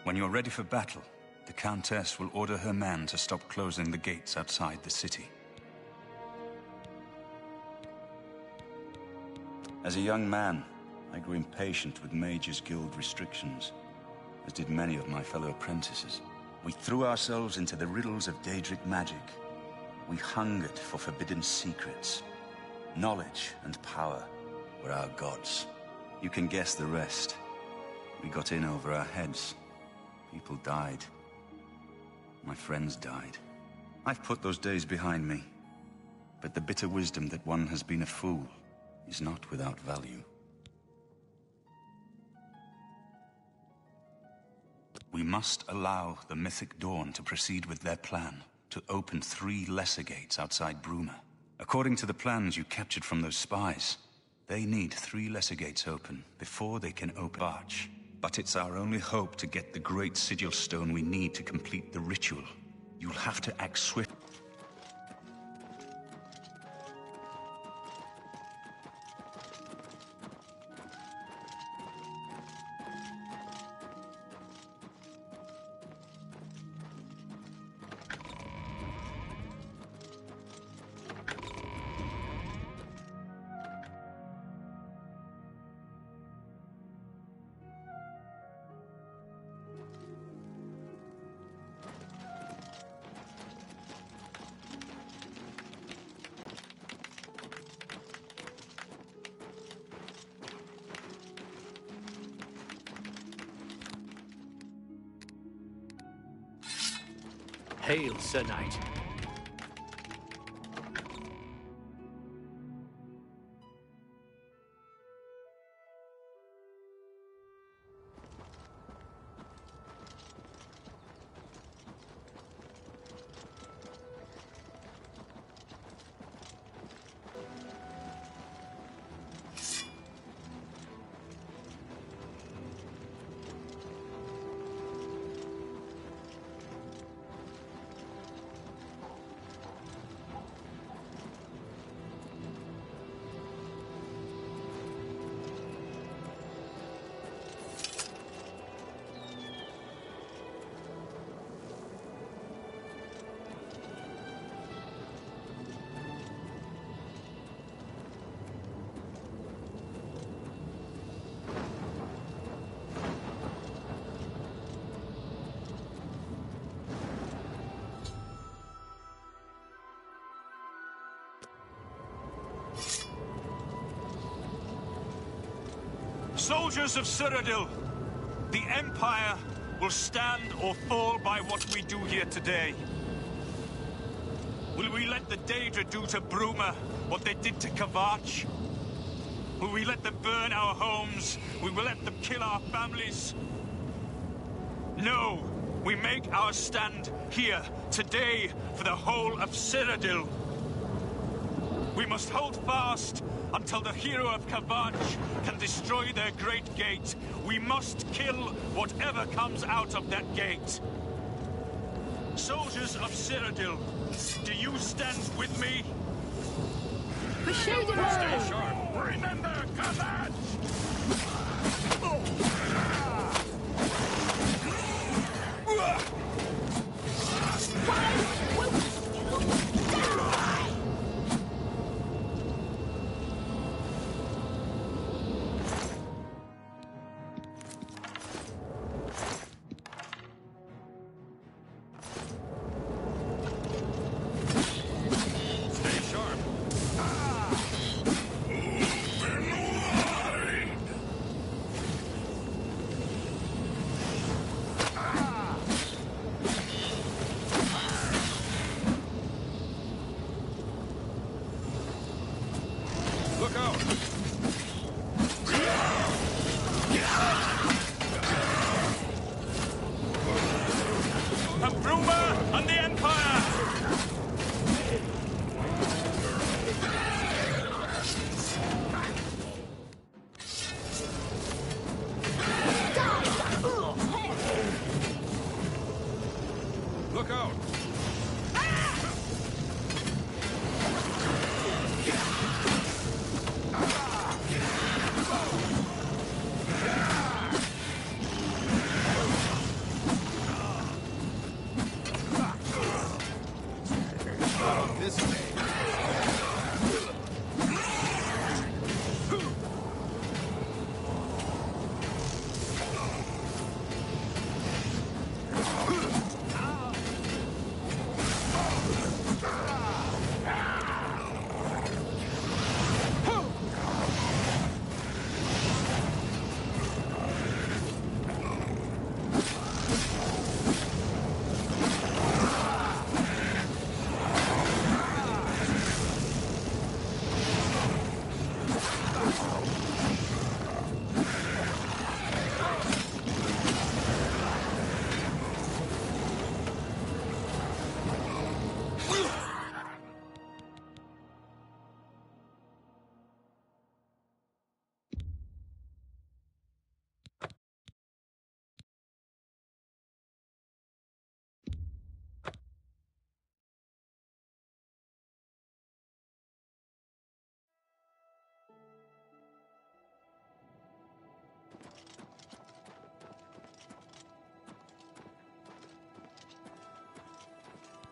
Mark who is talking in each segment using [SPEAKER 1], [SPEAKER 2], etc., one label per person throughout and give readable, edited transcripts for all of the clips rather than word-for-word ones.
[SPEAKER 1] When you're ready for battle, the Countess will order her men to stop closing the gates outside the city. As a young man, I grew impatient with Mages Guild restrictions, as did many of my fellow apprentices. We threw ourselves into the riddles of Daedric magic. We hungered for forbidden secrets. Knowledge and power were our gods. You can guess the rest. We got in over our heads. People died. My friends died. I've put those days behind me. But the bitter wisdom that one has been a fool is not without value. We must allow the Mythic Dawn to proceed with their plan to open 3 lesser gates outside Bruma. According to the plans you captured from those spies, they need 3 lesser gates open before they can open Arch. But it's our only hope to get the great sigil stone we need to complete the ritual. You'll have to act swift.
[SPEAKER 2] Hail, Sir Knight.
[SPEAKER 3] Soldiers of Cyrodiil, the Empire will stand or fall by what we do here today. Will we let the Daedra do to Bruma what they did to Kavach? Will we let them burn our homes? Will we let them kill our families? No, we make our stand here today for the whole of Cyrodiil. We must hold fast until the hero of Kavach can destroy their great gate. We must kill whatever comes out of that gate. Soldiers of Cyrodiil, do you stand with me?
[SPEAKER 4] Stay sharp.
[SPEAKER 3] Remember Kavach!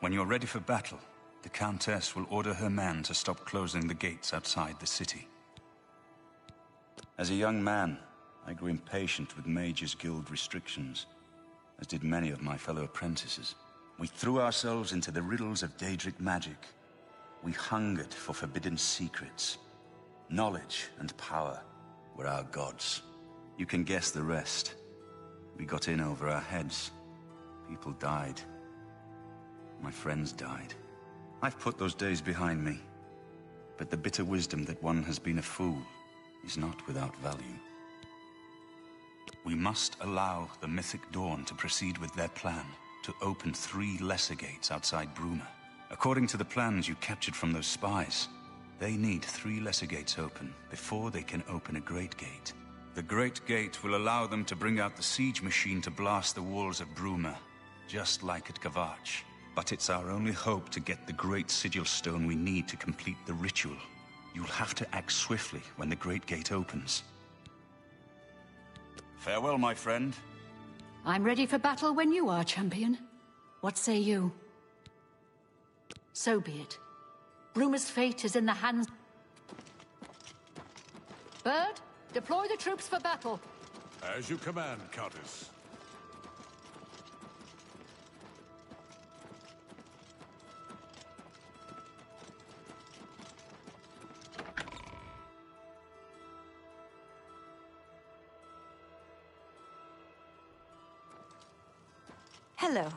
[SPEAKER 1] When you're ready for battle, the Countess will order her men to stop closing the gates outside the city. As a young man, I grew impatient with Mages Guild restrictions, as did many of my fellow apprentices. We threw ourselves into the riddles of Daedric magic. We hungered for forbidden secrets. Knowledge and power were our gods. You can guess the rest. We got in over our heads. People died. My friends died. I've put those days behind me. But the bitter wisdom that one has been a fool is not without value. We must allow the Mythic Dawn to proceed with their plan to open 3 lesser gates outside Bruma. According to the plans you captured from those spies, they need 3 lesser gates open before they can open a Great Gate. The Great Gate will allow them to bring out the siege machine to blast the walls of Bruma, just like at Kavach. But it's our only hope to get the great sigil stone we need to complete the ritual. You'll have to act swiftly when the Great Gate opens. Farewell, my friend.
[SPEAKER 2] I'm ready for battle when you are, champion. What say you? So be it. Bruma's fate is in the hands... Bird, deploy the troops for battle.
[SPEAKER 4] As you command, Countess.
[SPEAKER 5] Hello.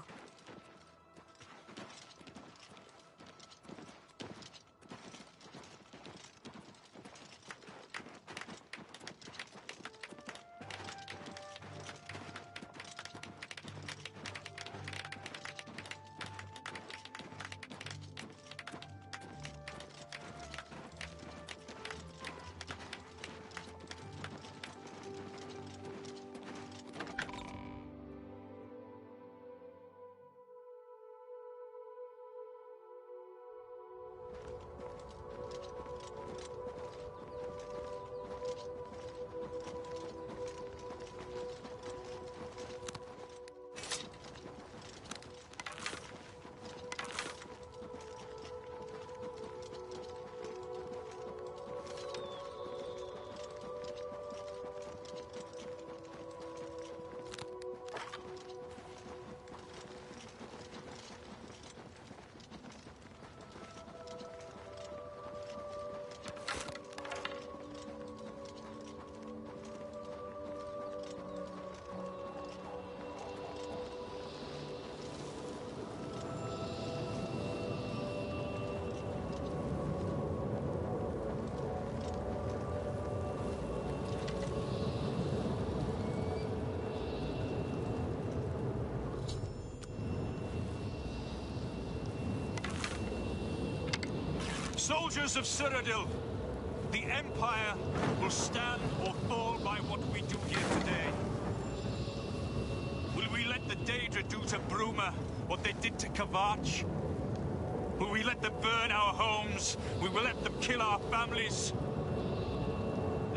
[SPEAKER 3] Soldiers of Cyrodiil, the Empire will stand or fall by what we do here today. Will we let the Daedra do to Bruma what they did to Kavach? Will we let them burn our homes? Will we let them kill our families?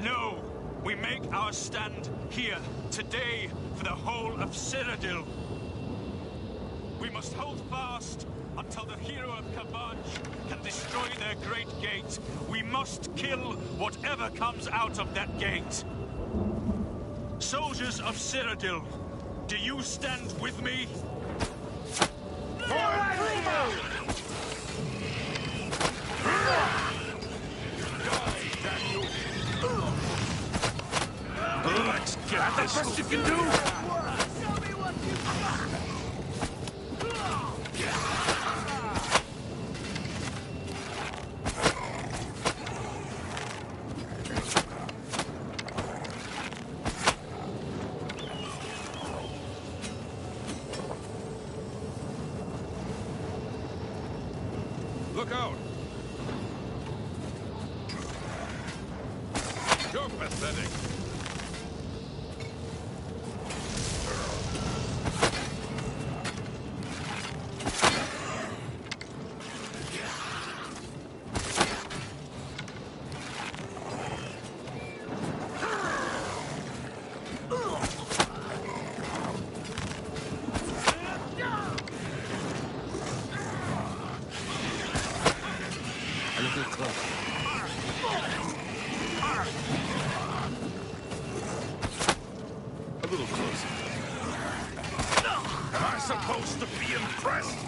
[SPEAKER 3] No, we make our stand here today for the whole of Cyrodiil. We must hold fast until the hero of Kavach can destroy their great gate. We must kill whatever comes out of that gate. Soldiers of Cyrodiil, do you stand with me?
[SPEAKER 4] Let's get this. Best you can do.
[SPEAKER 5] Show me what you got!
[SPEAKER 4] Look out! You're pathetic. A little closer. Am I supposed to be impressed?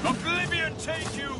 [SPEAKER 3] Oblivion take you!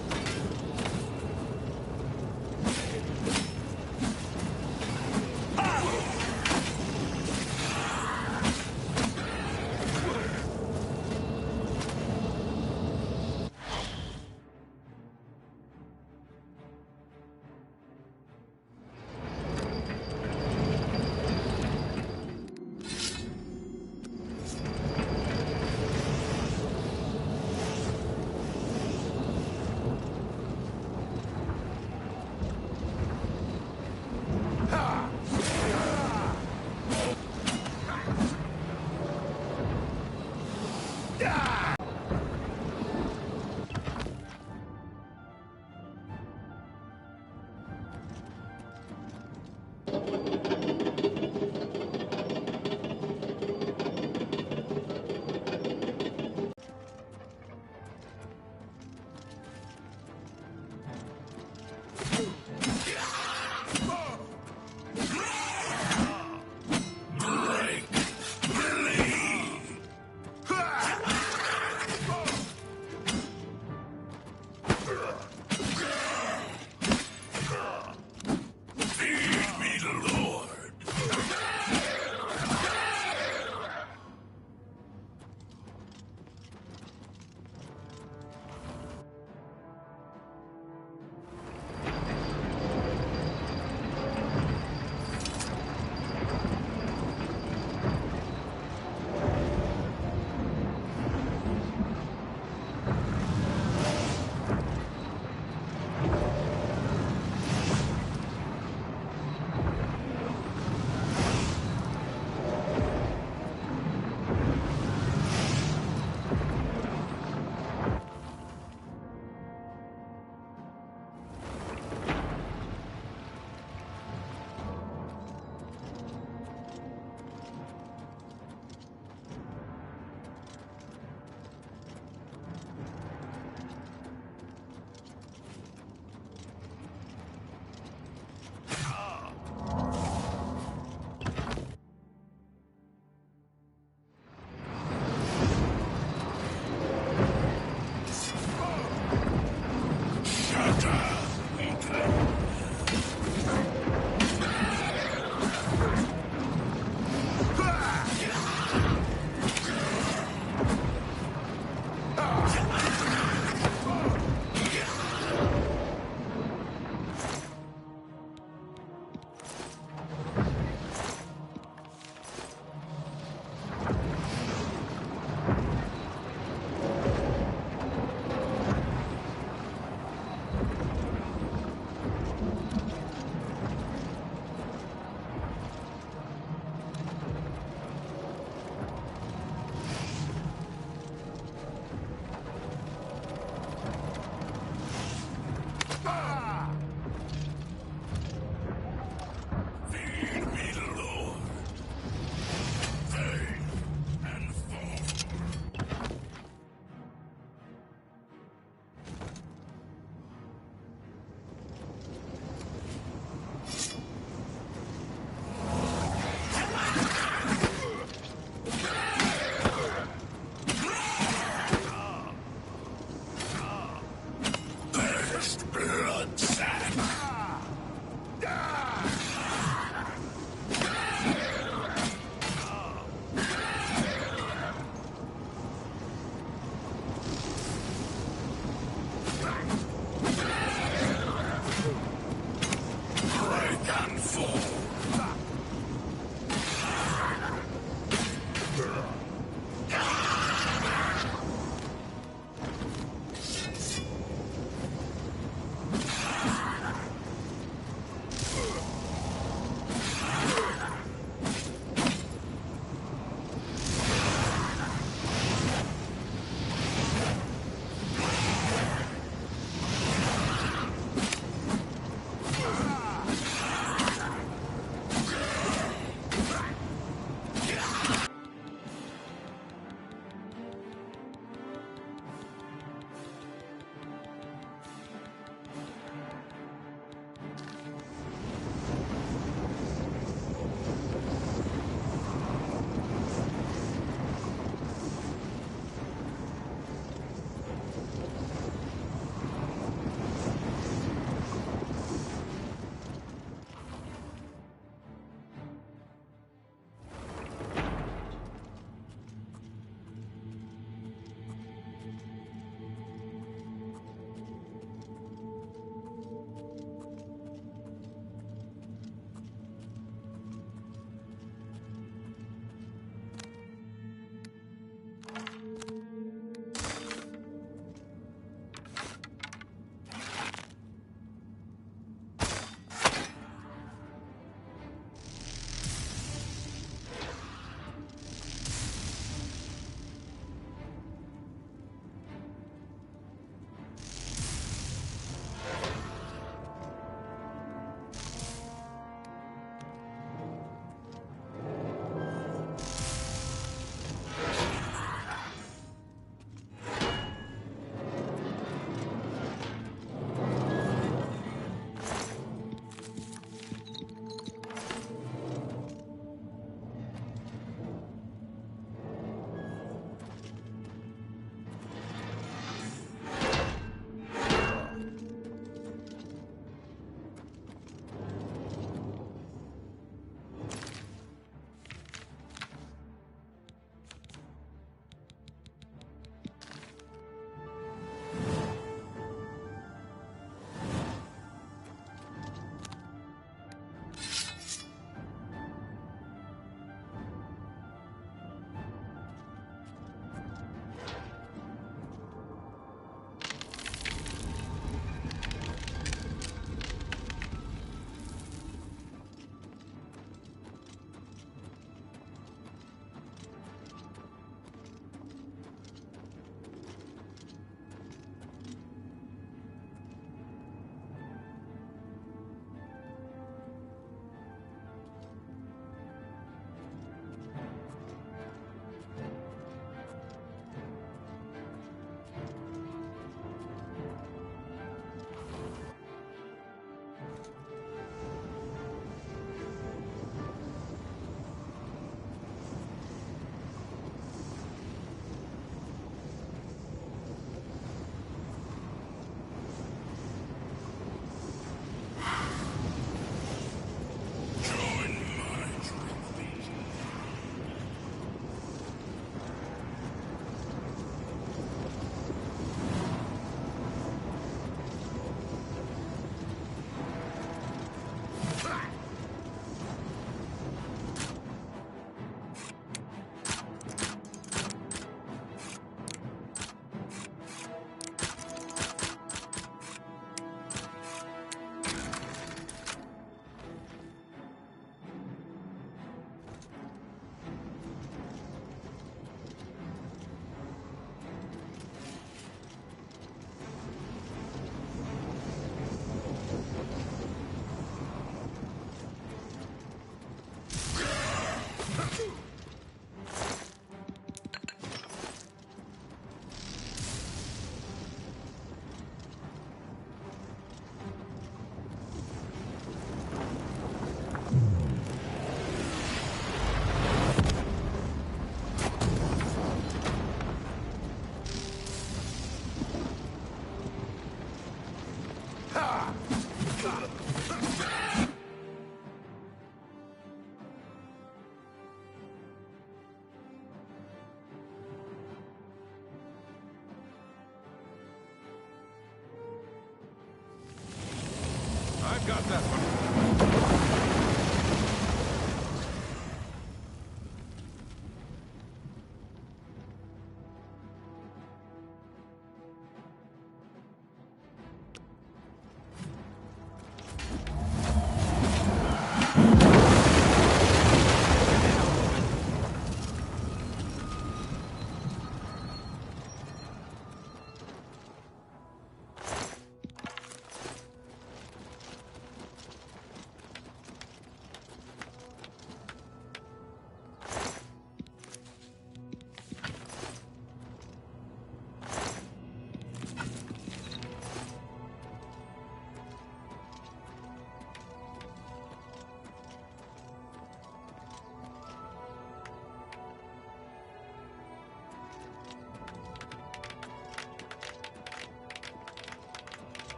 [SPEAKER 4] Got that one.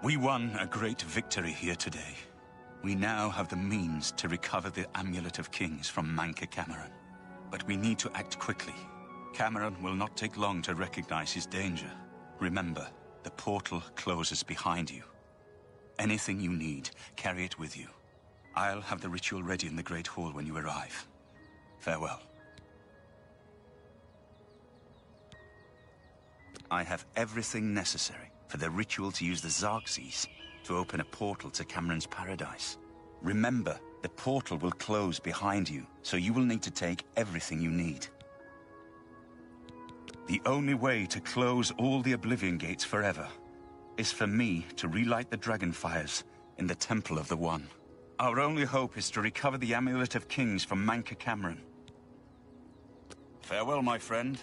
[SPEAKER 1] We won a great victory here today. We now have the means to recover the Amulet of Kings from Manca Cameron. But we need to act quickly. Cameron will not take long to recognize his danger. Remember, the portal closes behind you. Anything you need, carry it with you. I'll have the ritual ready in the Great Hall when you arrive. Farewell. I have everything necessary for the ritual to use the Xerxes to open a portal to Cameron's paradise. Remember, the portal will close behind you, so you will need to take everything you need. The only way to close all the Oblivion Gates forever is for me to relight the dragon fires in the Temple of the One. Our only hope is to recover the Amulet of Kings from Manca Cameron. Farewell, my friend.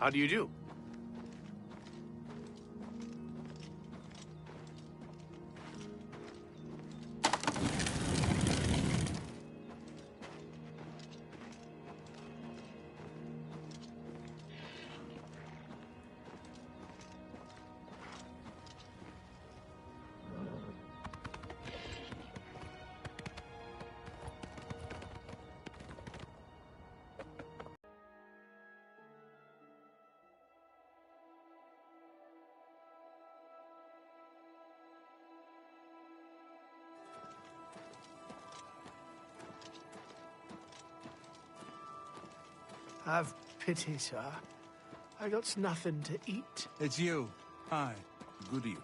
[SPEAKER 4] How do you do?
[SPEAKER 6] Have pity, sir. I got nothing to eat.
[SPEAKER 7] It's you. Hi. Good evening.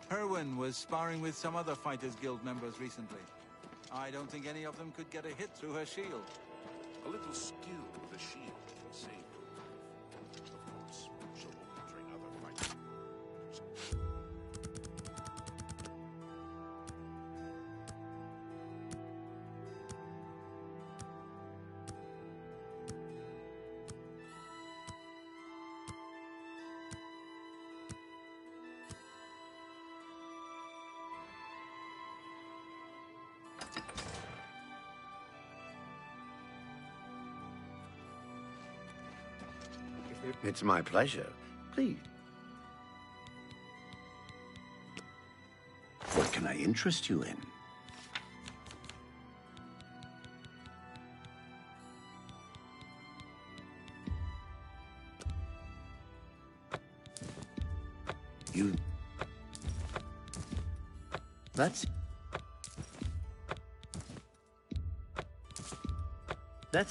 [SPEAKER 7] Herwin was sparring with some other Fighters Guild members recently. I don't think any of them could get a hit through her shield.
[SPEAKER 8] A little skill with a shield can save your life. Of course, she'll only train other fighters.
[SPEAKER 9] It's my pleasure. Please. What can I interest you in? You... That's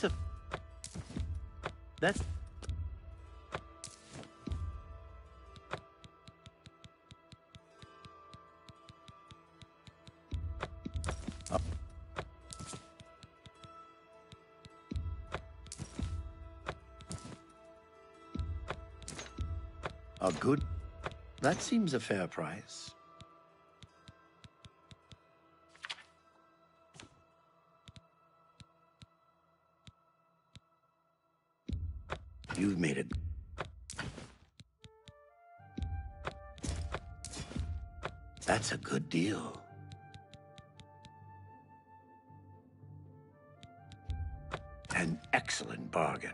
[SPEAKER 9] a... That's... A good... That seems a fair price. You've made it. That's a good deal. An excellent bargain.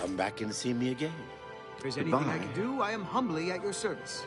[SPEAKER 9] Come back and see me again.
[SPEAKER 10] If there's anything I
[SPEAKER 9] Goodbye.
[SPEAKER 10] can do, I am humbly at your service.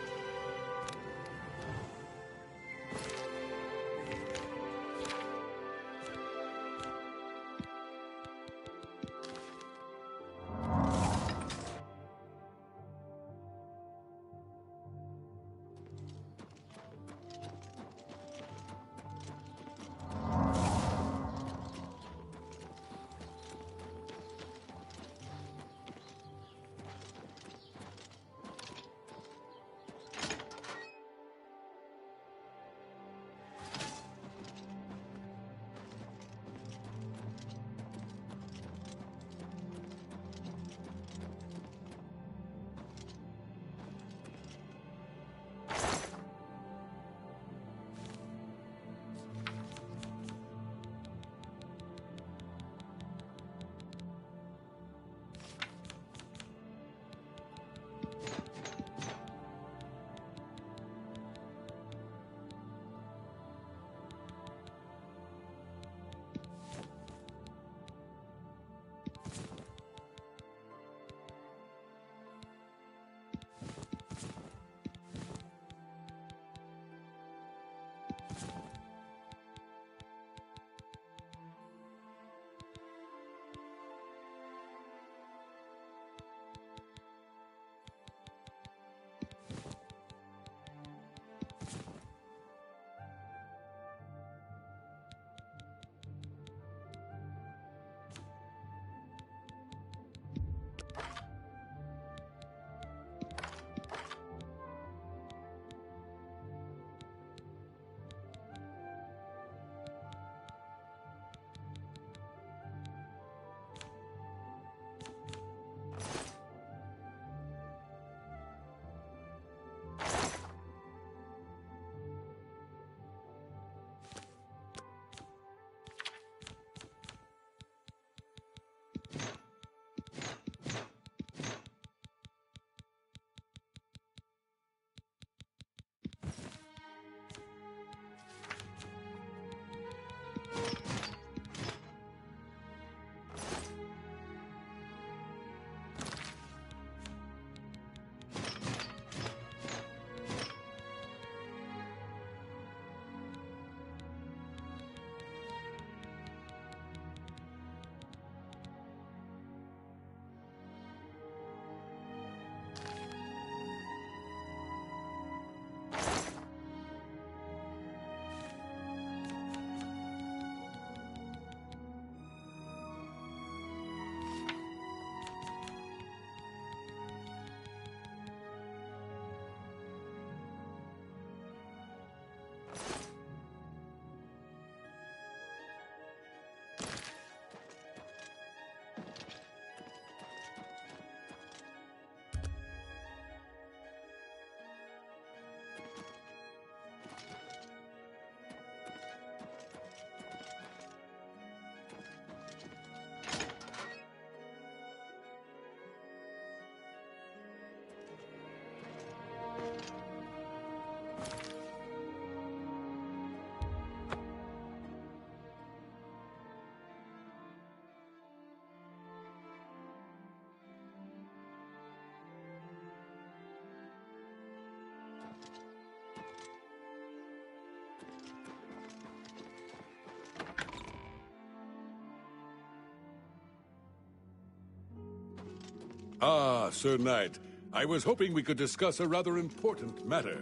[SPEAKER 8] Ah, Sir Knight. I was hoping we could discuss a rather important matter.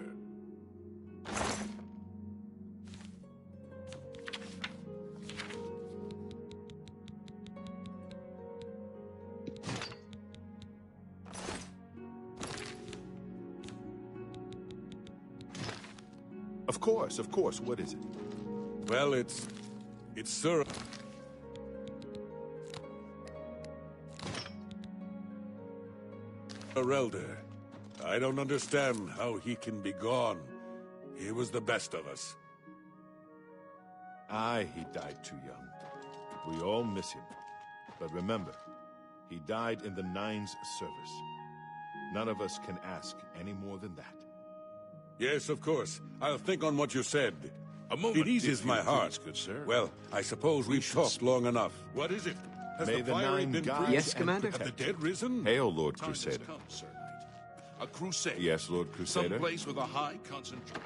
[SPEAKER 11] Of course. What is it?
[SPEAKER 8] Well, it's Sir... Elder. I don't understand how he can be gone. He was the best of us.
[SPEAKER 11] Aye, he died too young. We all miss him. But remember, he died in the Nine's service. None of us can ask any more than that.
[SPEAKER 8] Yes, of course. I'll think on what you said.
[SPEAKER 12] A moment,
[SPEAKER 8] it eases my heart.
[SPEAKER 12] Good sir.
[SPEAKER 8] Well, I suppose we've talked long enough. What is it? Has
[SPEAKER 11] May
[SPEAKER 8] the
[SPEAKER 11] the
[SPEAKER 8] fiery
[SPEAKER 11] Nine
[SPEAKER 8] been
[SPEAKER 11] guide
[SPEAKER 8] breached?
[SPEAKER 10] Yes, Commander.
[SPEAKER 8] Have the dead risen?
[SPEAKER 11] Hail, Lord
[SPEAKER 12] Time has
[SPEAKER 11] Crusader.
[SPEAKER 12] come, Sir Knight. A crusade.
[SPEAKER 11] Yes, Lord Crusader.
[SPEAKER 12] Some place with a high concentration.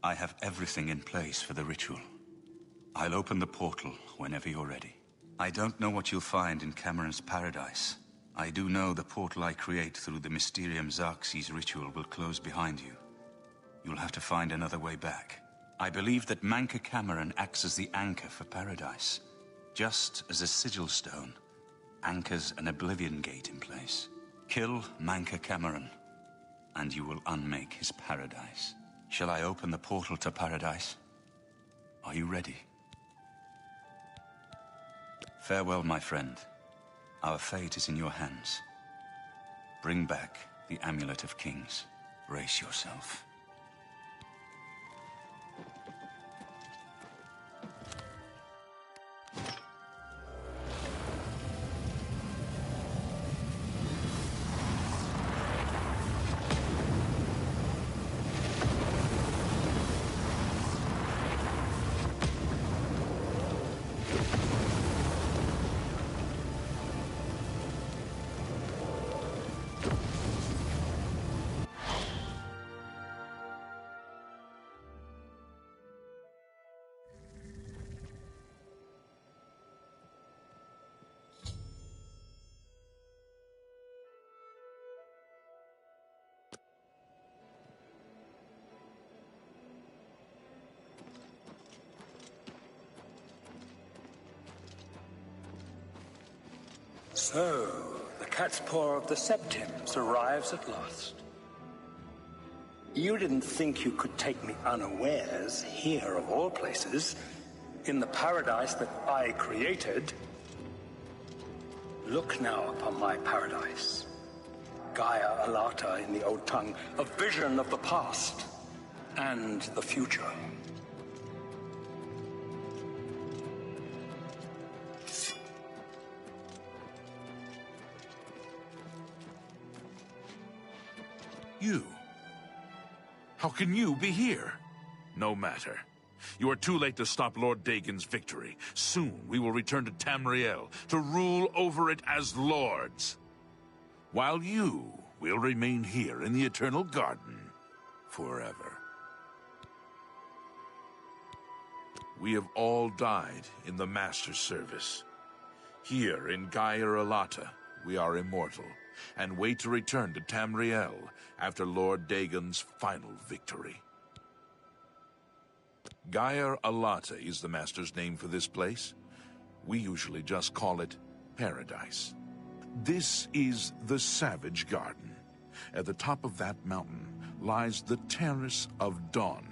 [SPEAKER 1] I have everything in place for the ritual. I'll open the portal whenever you're ready. I don't know what you'll find in Cameron's paradise. I do know the portal I create through the Mysterium Xarxes ritual will close behind you. You'll have to find another way back. I believe that Manca Cameron acts as the anchor for paradise, just as a sigil stone anchors an Oblivion gate in place. Kill Manca Cameron, and you will unmake his paradise. Shall I open the portal to paradise? Are you ready? Farewell, my friend. Our fate is in your hands. Bring back the Amulet of Kings. Brace yourself.
[SPEAKER 13] So, the cat's paw of the Septims arrives at last. You didn't think you could take me unawares, here of all places, in the paradise that I created. Look now upon my paradise. Gaia Alata in the old tongue, a vision of the past and the future.
[SPEAKER 12] You? How can you be here? No matter. You are too late to stop Lord Dagon's victory. Soon we will return to Tamriel to rule over it as lords. While you will remain here in the Eternal Garden forever. We have all died in the Master's service. Here in Gaia Alata, we are immortal, and wait to return to Tamriel after Lord Dagon's final victory. Gaia Alata is the Master's name for this place. We usually just call it Paradise. This is the Savage Garden. At the top of that mountain lies the Terrace of Dawn,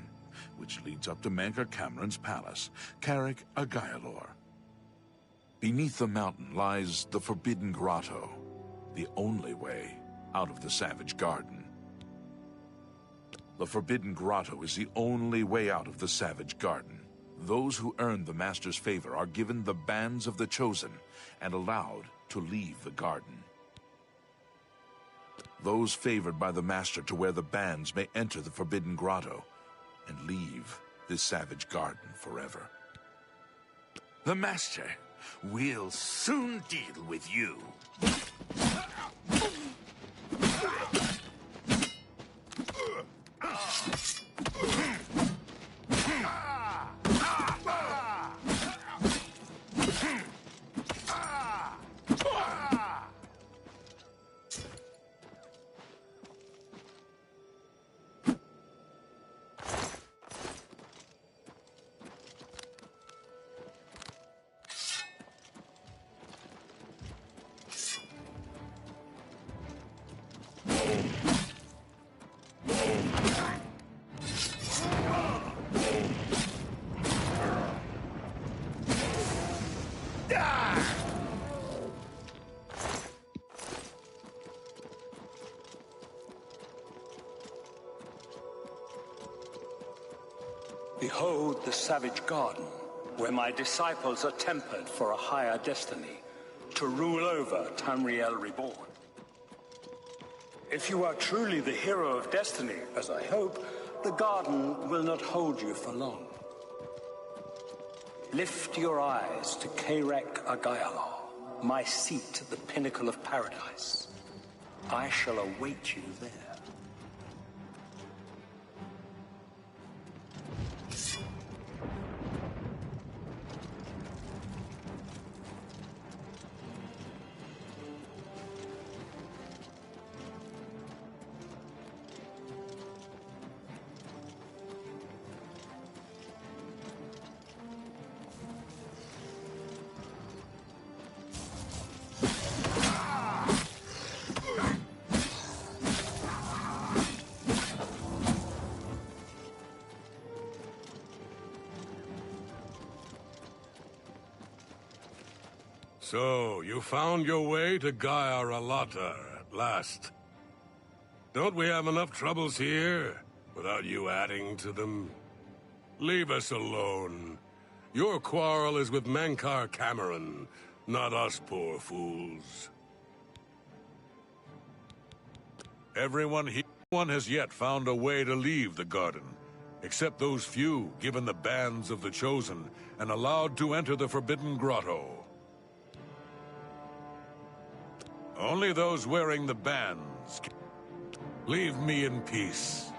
[SPEAKER 12] which leads up to Mankar Cameron's palace, Carrick Agailor. Beneath the mountain lies the Forbidden Grotto, the only way out of the Savage Garden. The Forbidden Grotto is the only way out of the Savage Garden. Those who earn the Master's favor are given the Bands of the Chosen and allowed to leave the garden. Those favored by the Master to wear the bands may enter the Forbidden Grotto and leave this Savage Garden forever. The Master will soon deal with you.
[SPEAKER 13] Behold the Savage Garden, where my disciples are tempered for a higher destiny, to rule over Tamriel Reborn. If you are truly the hero of destiny, as I hope, the garden will not hold you for long. Lift your eyes to Carrick Agailor, my seat at the pinnacle of paradise. I shall await you there.
[SPEAKER 14] So, you found your way to Gaia Alata at last. Don't we have enough troubles here, without you adding to them? Leave us alone. Your quarrel is with Mankar Cameron, not us poor fools. Everyone here has yet found a way to leave the garden, except those few given the Bands of the Chosen and allowed to enter the Forbidden Grotto. Only those wearing the bands can... Leave me in peace.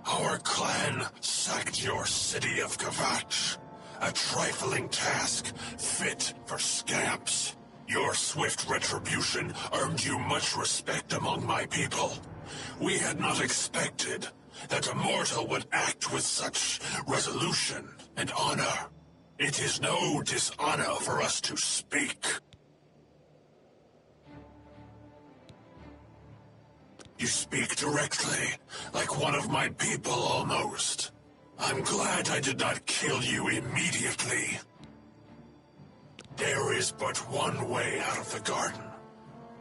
[SPEAKER 15] Our clan sacked your city of Kvatch. A trifling task, fit for scamps. Your swift retribution earned you much respect among my people. We had not expected that a mortal would act with such resolution and honor. It is no dishonor for us to speak. You speak directly, like one of my people almost. I'm glad I did not kill you immediately. There is but one way out of the garden.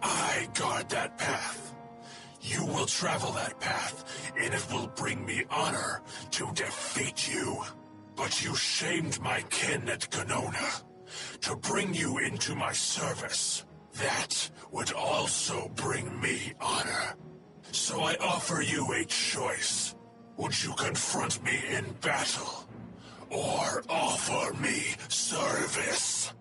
[SPEAKER 15] I guard that path. You will travel that path, and it will bring me honor to defeat you. But you shamed my kin at Ganona. To bring you into my service, that would also bring me honor. So I offer you a choice. Would you confront me in battle, or offer me service?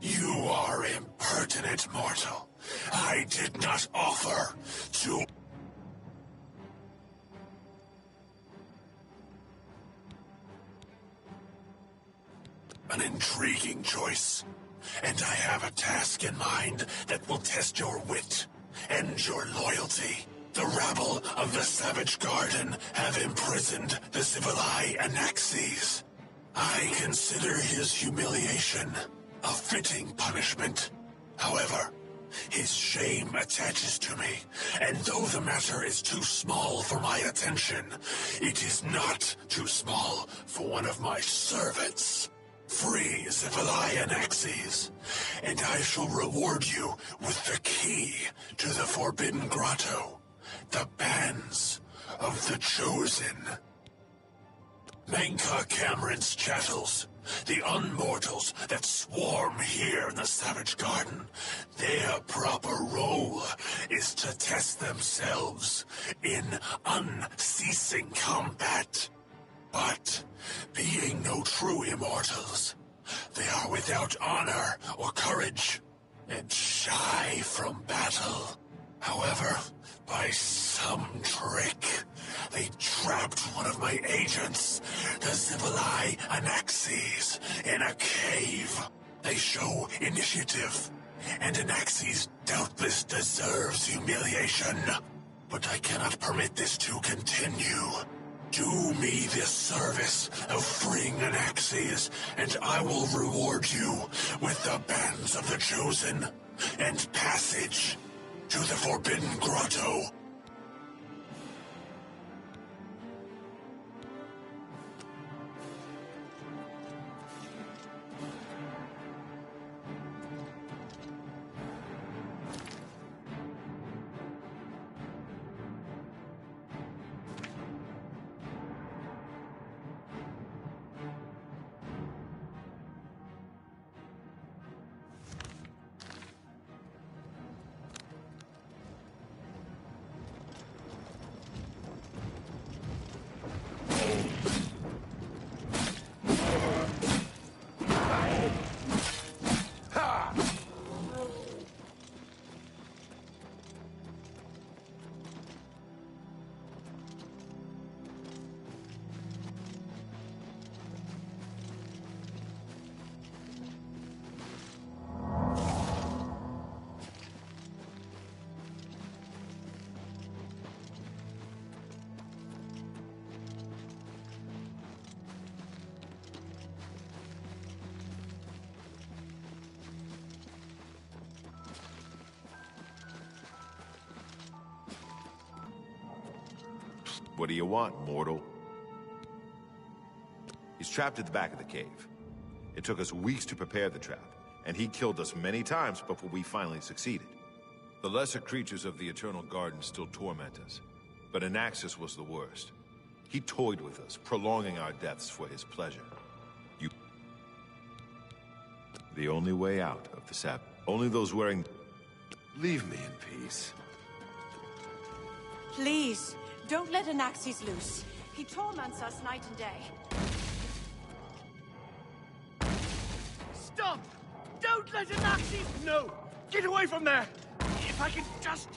[SPEAKER 15] You are impertinent, mortal. I did not offer to... An intriguing choice. And I have a task in mind that will test your wit and your loyalty. The rabble of the Savage Garden have imprisoned the Civilai Anaxes. I consider his humiliation a fitting punishment. However, his shame attaches to me, and though the matter is too small for my attention, it is not too small for one of my servants. Free Civilai Anaxes, and I shall reward you with the key to the Forbidden Grotto, the Bands of the Chosen. Menka Cameron's chattels, the unmortals that swarm here in the Savage Garden, their proper role is to test themselves in unceasing combat. But, being no true immortals, they are without honor or courage, and shy from battle. However, by some trick, they trapped one of my agents, the Civilai Anaxes, in a cave. They show initiative, and Anaxes doubtless deserves humiliation. But I cannot permit this to continue. Do me this service of freeing Anaxes, and I will reward you with the Bands of the Chosen and passage to the Forbidden Grotto.
[SPEAKER 16] What do you want, mortal? He's trapped at the back of the cave. It took us weeks to prepare the trap, and he killed us many times before we finally succeeded. The lesser creatures of the Eternal Garden still torment us, but Anaxes was the worst. He toyed with us, prolonging our deaths for his pleasure. The only way out of the sap. Only those wearing...
[SPEAKER 17] Leave me in peace.
[SPEAKER 18] Please, don't let Anaxes loose. He torments us night and day.
[SPEAKER 6] Stop! Don't let Anaxes... No! Get away from there! If I can just...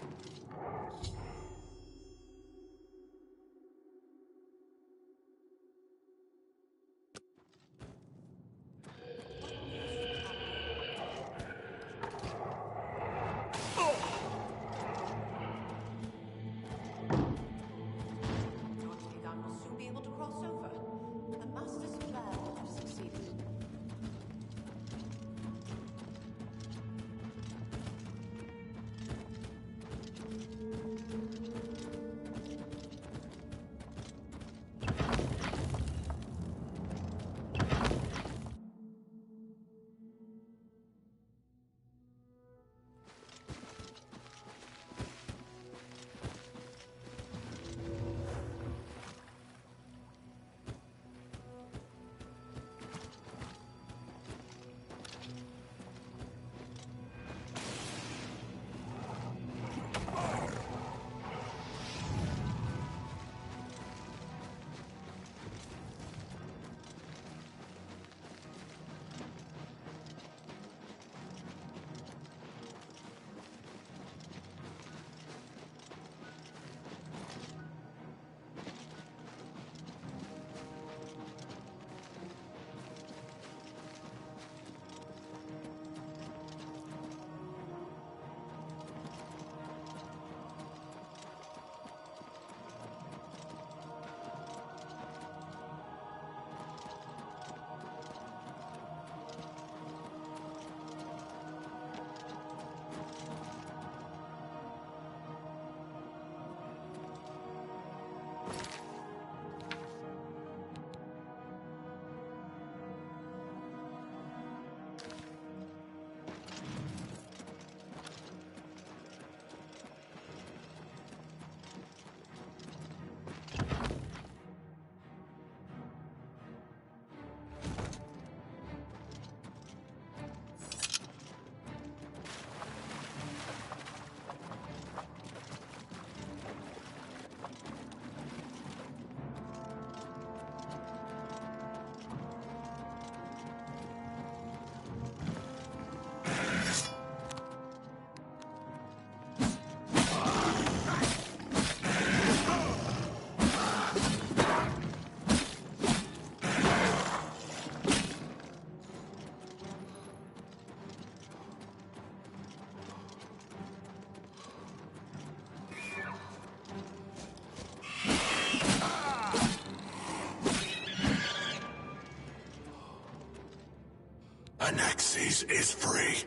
[SPEAKER 15] Hades is free.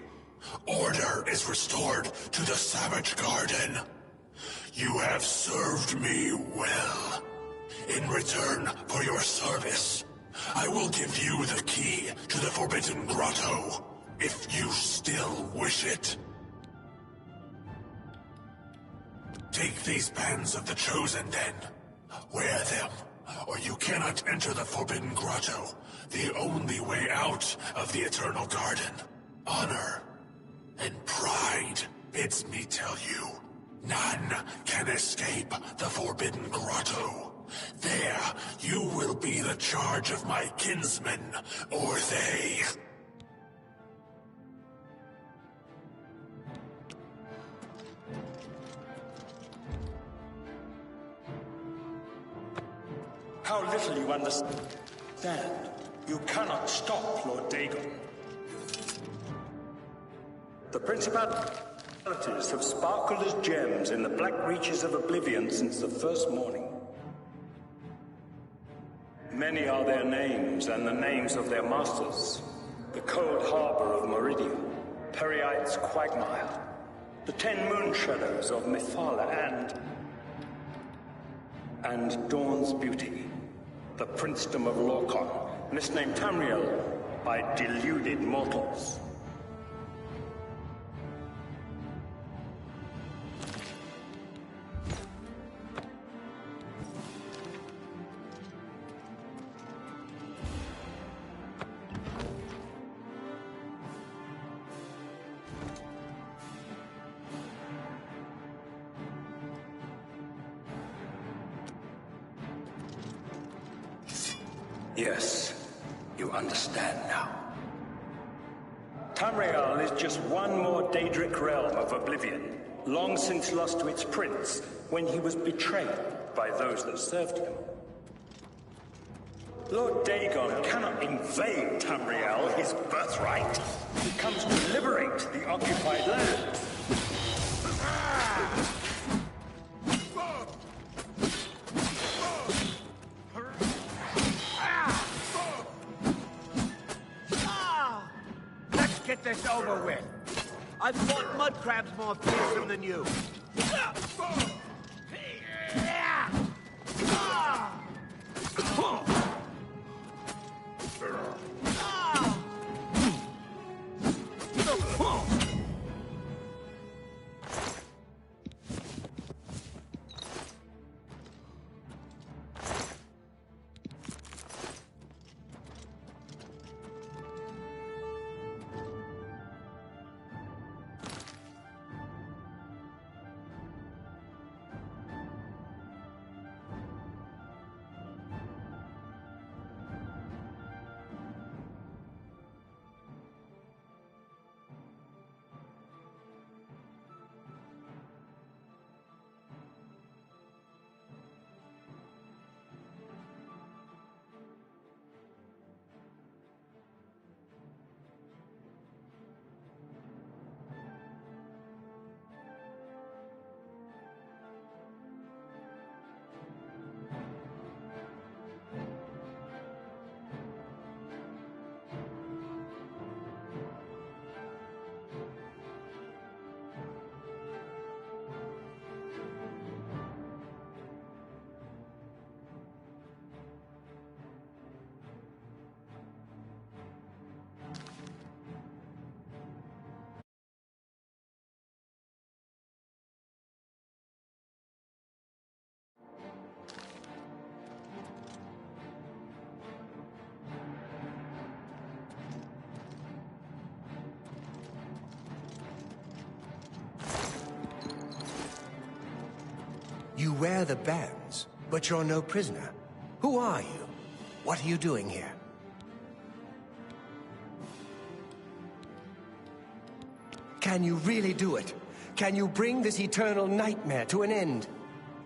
[SPEAKER 15] Order is restored to the Savage Garden. You have served me well. In return for your service, I will give you the key to the Forbidden Grotto, if you still wish it. Take these bands of the Chosen, then. Wear them, or you cannot enter the Forbidden Grotto, the only way out of the Eternal Garden. Honor and pride bids me tell you, none can escape the Forbidden Grotto. There, you will be the charge of my kinsmen, or they.
[SPEAKER 13] How little you understand. You cannot stop Lord Dagon. The principalities have sparkled as gems in the black reaches of Oblivion since the first morning. Many are their names and the names of their masters. The cold harbor of Meridia, Periite's quagmire, the 10 moon shadows of Mythala and Dawn's beauty, the princedom of Lorcan, misnamed Tamriel by deluded mortals. Yes, you understand now. Tamriel is just one more Daedric realm of Oblivion, long since lost to its prince when he was betrayed by those that served him. Lord Dagon cannot invade Tamriel, his birthright. He comes to liberate the occupied land.
[SPEAKER 10] Get this over with. I've fought mud crabs more fearsome than you. You wear the bands, but you're no prisoner. Who are you? What are you doing here? Can you really do it? Can you bring this eternal nightmare to an end?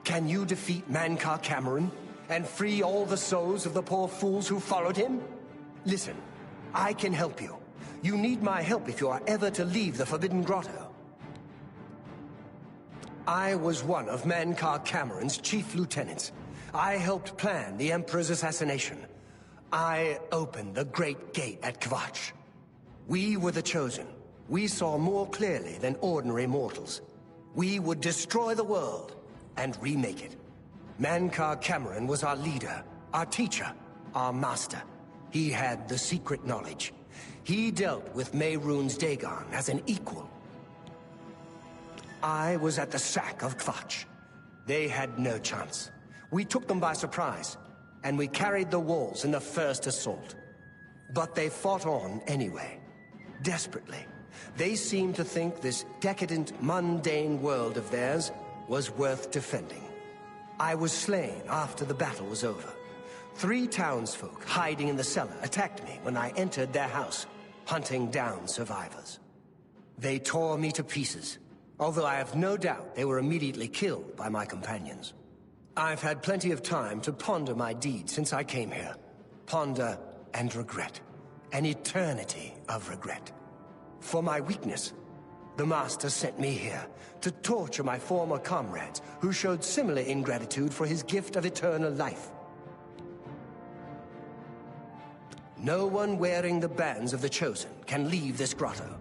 [SPEAKER 10] Can you defeat Mankar Cameron and free all the souls of the poor fools who followed him? Listen, I can help you. You need my help if you are ever to leave the Forbidden Grotto. I was one of Mankar Cameron's chief lieutenants. I helped plan the Emperor's assassination. I opened the Great Gate at Kvatch. We were the Chosen. We saw more clearly than ordinary mortals. We would destroy the world and remake it. Mankar Cameron was our leader, our teacher, our master. He had the secret knowledge. He dealt with Mehrunes Dagon as an equal. I was at the sack of Kvatch. They had no chance. We took them by surprise, and we carried the walls in the first assault. But they fought on anyway, desperately. They seemed to think this decadent, mundane world of theirs was worth defending. I was slain after the battle was over. 3 townsfolk hiding in the cellar attacked me when I entered their house, hunting down survivors. They tore me to pieces, although I have no doubt they were immediately killed by my companions. I've had plenty of time to ponder my deed since I came here. Ponder and regret. An eternity of regret. For my weakness, the Master sent me here to torture my former comrades who showed similar ingratitude for his gift of eternal life. No one wearing the bands of the Chosen can leave this grotto.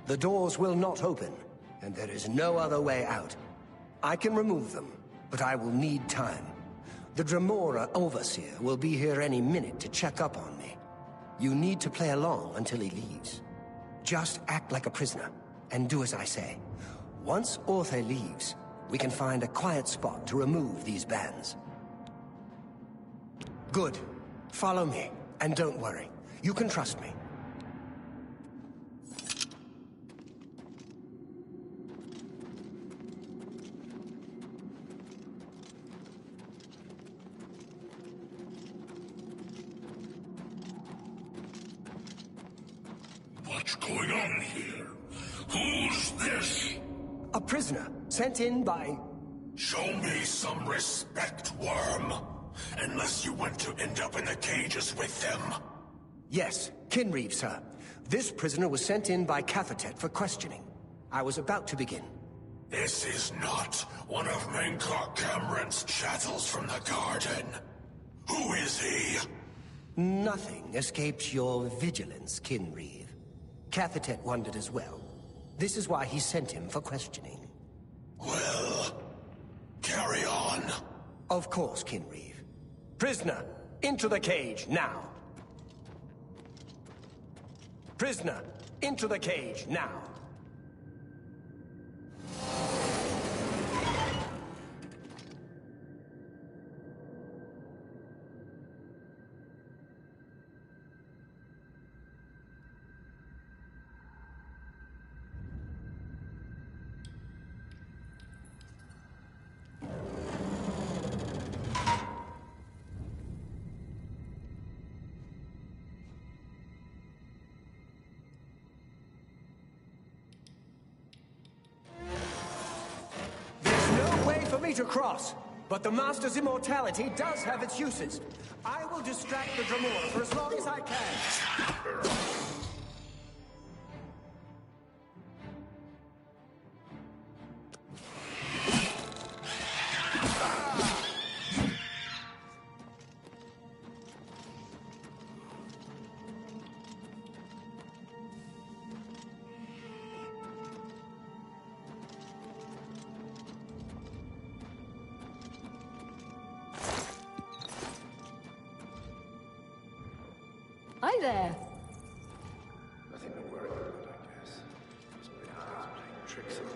[SPEAKER 10] The doors will not open, and there is no other way out. I can remove them, but I will need time. The Dremora Overseer will be here any minute to check up on me. You need to play along until he leaves. Just act like a prisoner, and do as I say. Once Orthe leaves, we can find a quiet spot to remove these bands. Good. Follow me, and don't worry. You can trust me.
[SPEAKER 15] What's going on here? Who's this?
[SPEAKER 10] A prisoner, sent in by...
[SPEAKER 15] Show me some respect, worm. Unless you want to end up in the cages with them.
[SPEAKER 10] Yes, Kinreeve, sir. This prisoner was sent in by Cathatet for questioning. I was about to begin.
[SPEAKER 15] This is not one of Mankar Cameron's chattels from the garden. Who is he?
[SPEAKER 10] Nothing escapes your vigilance, Kinreeve. Cathatet wondered as well. This is why he sent him for questioning.
[SPEAKER 15] Well, carry on.
[SPEAKER 10] Of course, Kinreeve. Prisoner, into the cage, now. Prisoner, into the cage, now. To cross, but the Master's immortality does have its uses. I will distract the Dremora for as long as I can.
[SPEAKER 2] Hi there.
[SPEAKER 17] Nothing to worry about, I guess. Somebody else playing tricks on me.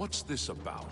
[SPEAKER 12] What's this about?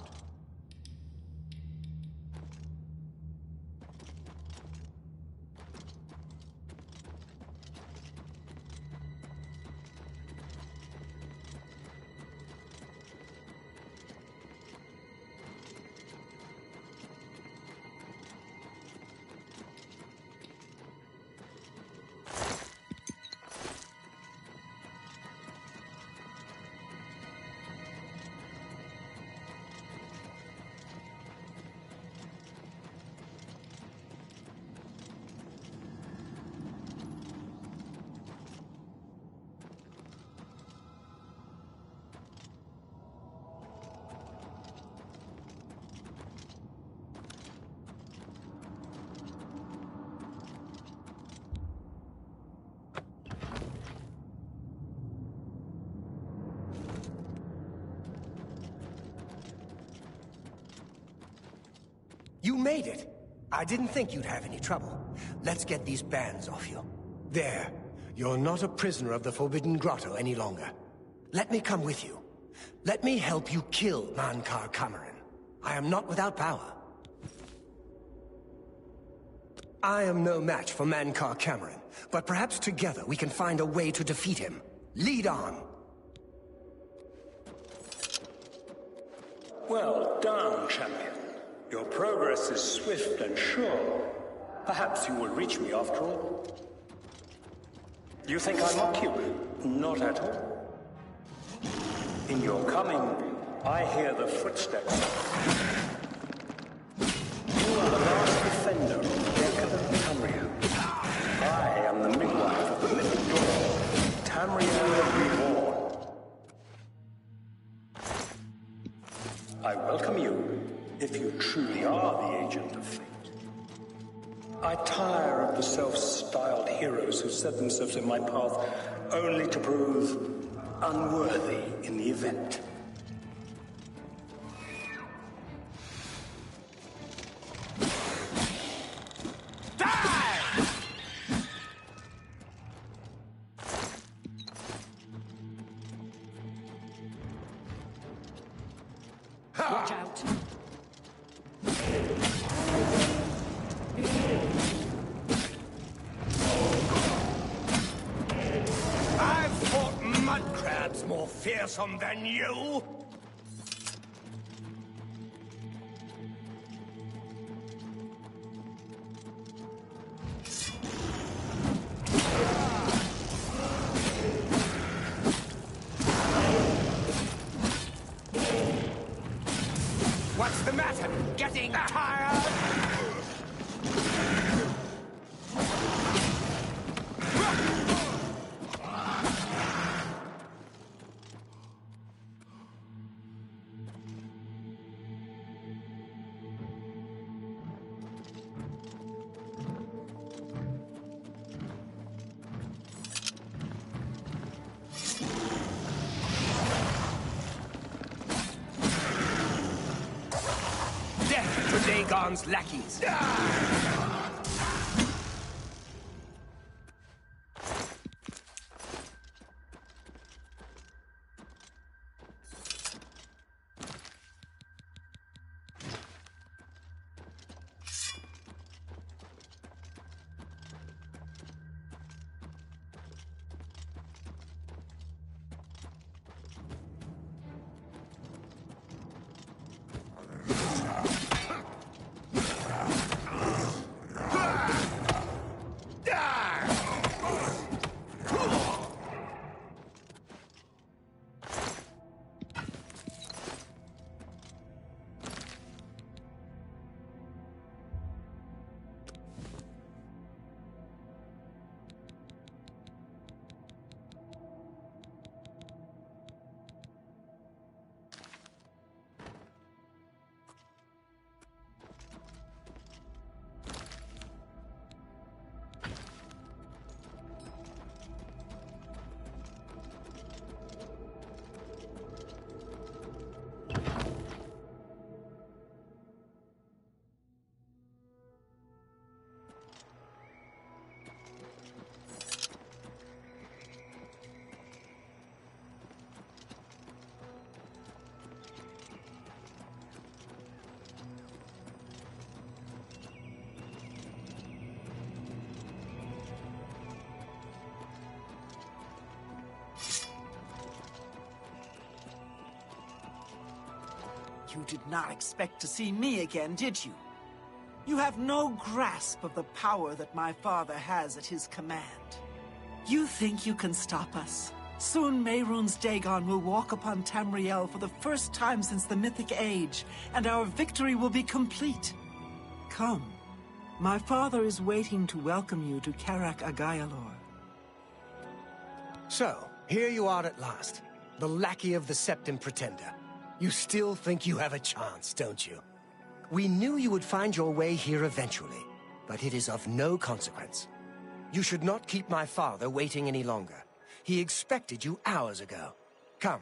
[SPEAKER 10] You made it. I didn't think you'd have any trouble. Let's get these bands off you. There. You're not a prisoner of the Forbidden Grotto any longer. Let me come with you. Let me help you kill Mankar Cameron. I am not without power. I am no match for Mankar Cameron, but perhaps together we can find a way to defeat him. Lead on.
[SPEAKER 13] Well done, champion. Your progress is swift and sure. Perhaps you will reach me after all. You think I mock you? Not at all. In your coming, I hear the footsteps. You are the last defender of decadent Tamriel. I am the midwife of the living dawn, Tamriel reborn. I welcome you, if you truly are the agent of fate. I tire of the self-styled heroes who set themselves in my path only to prove unworthy in the event.
[SPEAKER 2] Watch out.
[SPEAKER 10] I've fought mud crabs more fearsome than you! What's the matter? Getting tired? Death to Dagon's lackeys!
[SPEAKER 19] You did not expect to see me again, did you? You have no grasp of the power that my father has at his command. You think you can stop us? Soon Mehrunes Dagon will walk upon Tamriel for the first time since the Mythic Age, and our victory will be complete. Come. My father is waiting to welcome you to Karak Agayalor.
[SPEAKER 10] So, here you are at last. The lackey of the Septim Pretender. You still think you have a chance, don't you? We knew you would find your way here eventually, but it is of no consequence. You should not keep my father waiting any longer. He expected you hours ago. Come.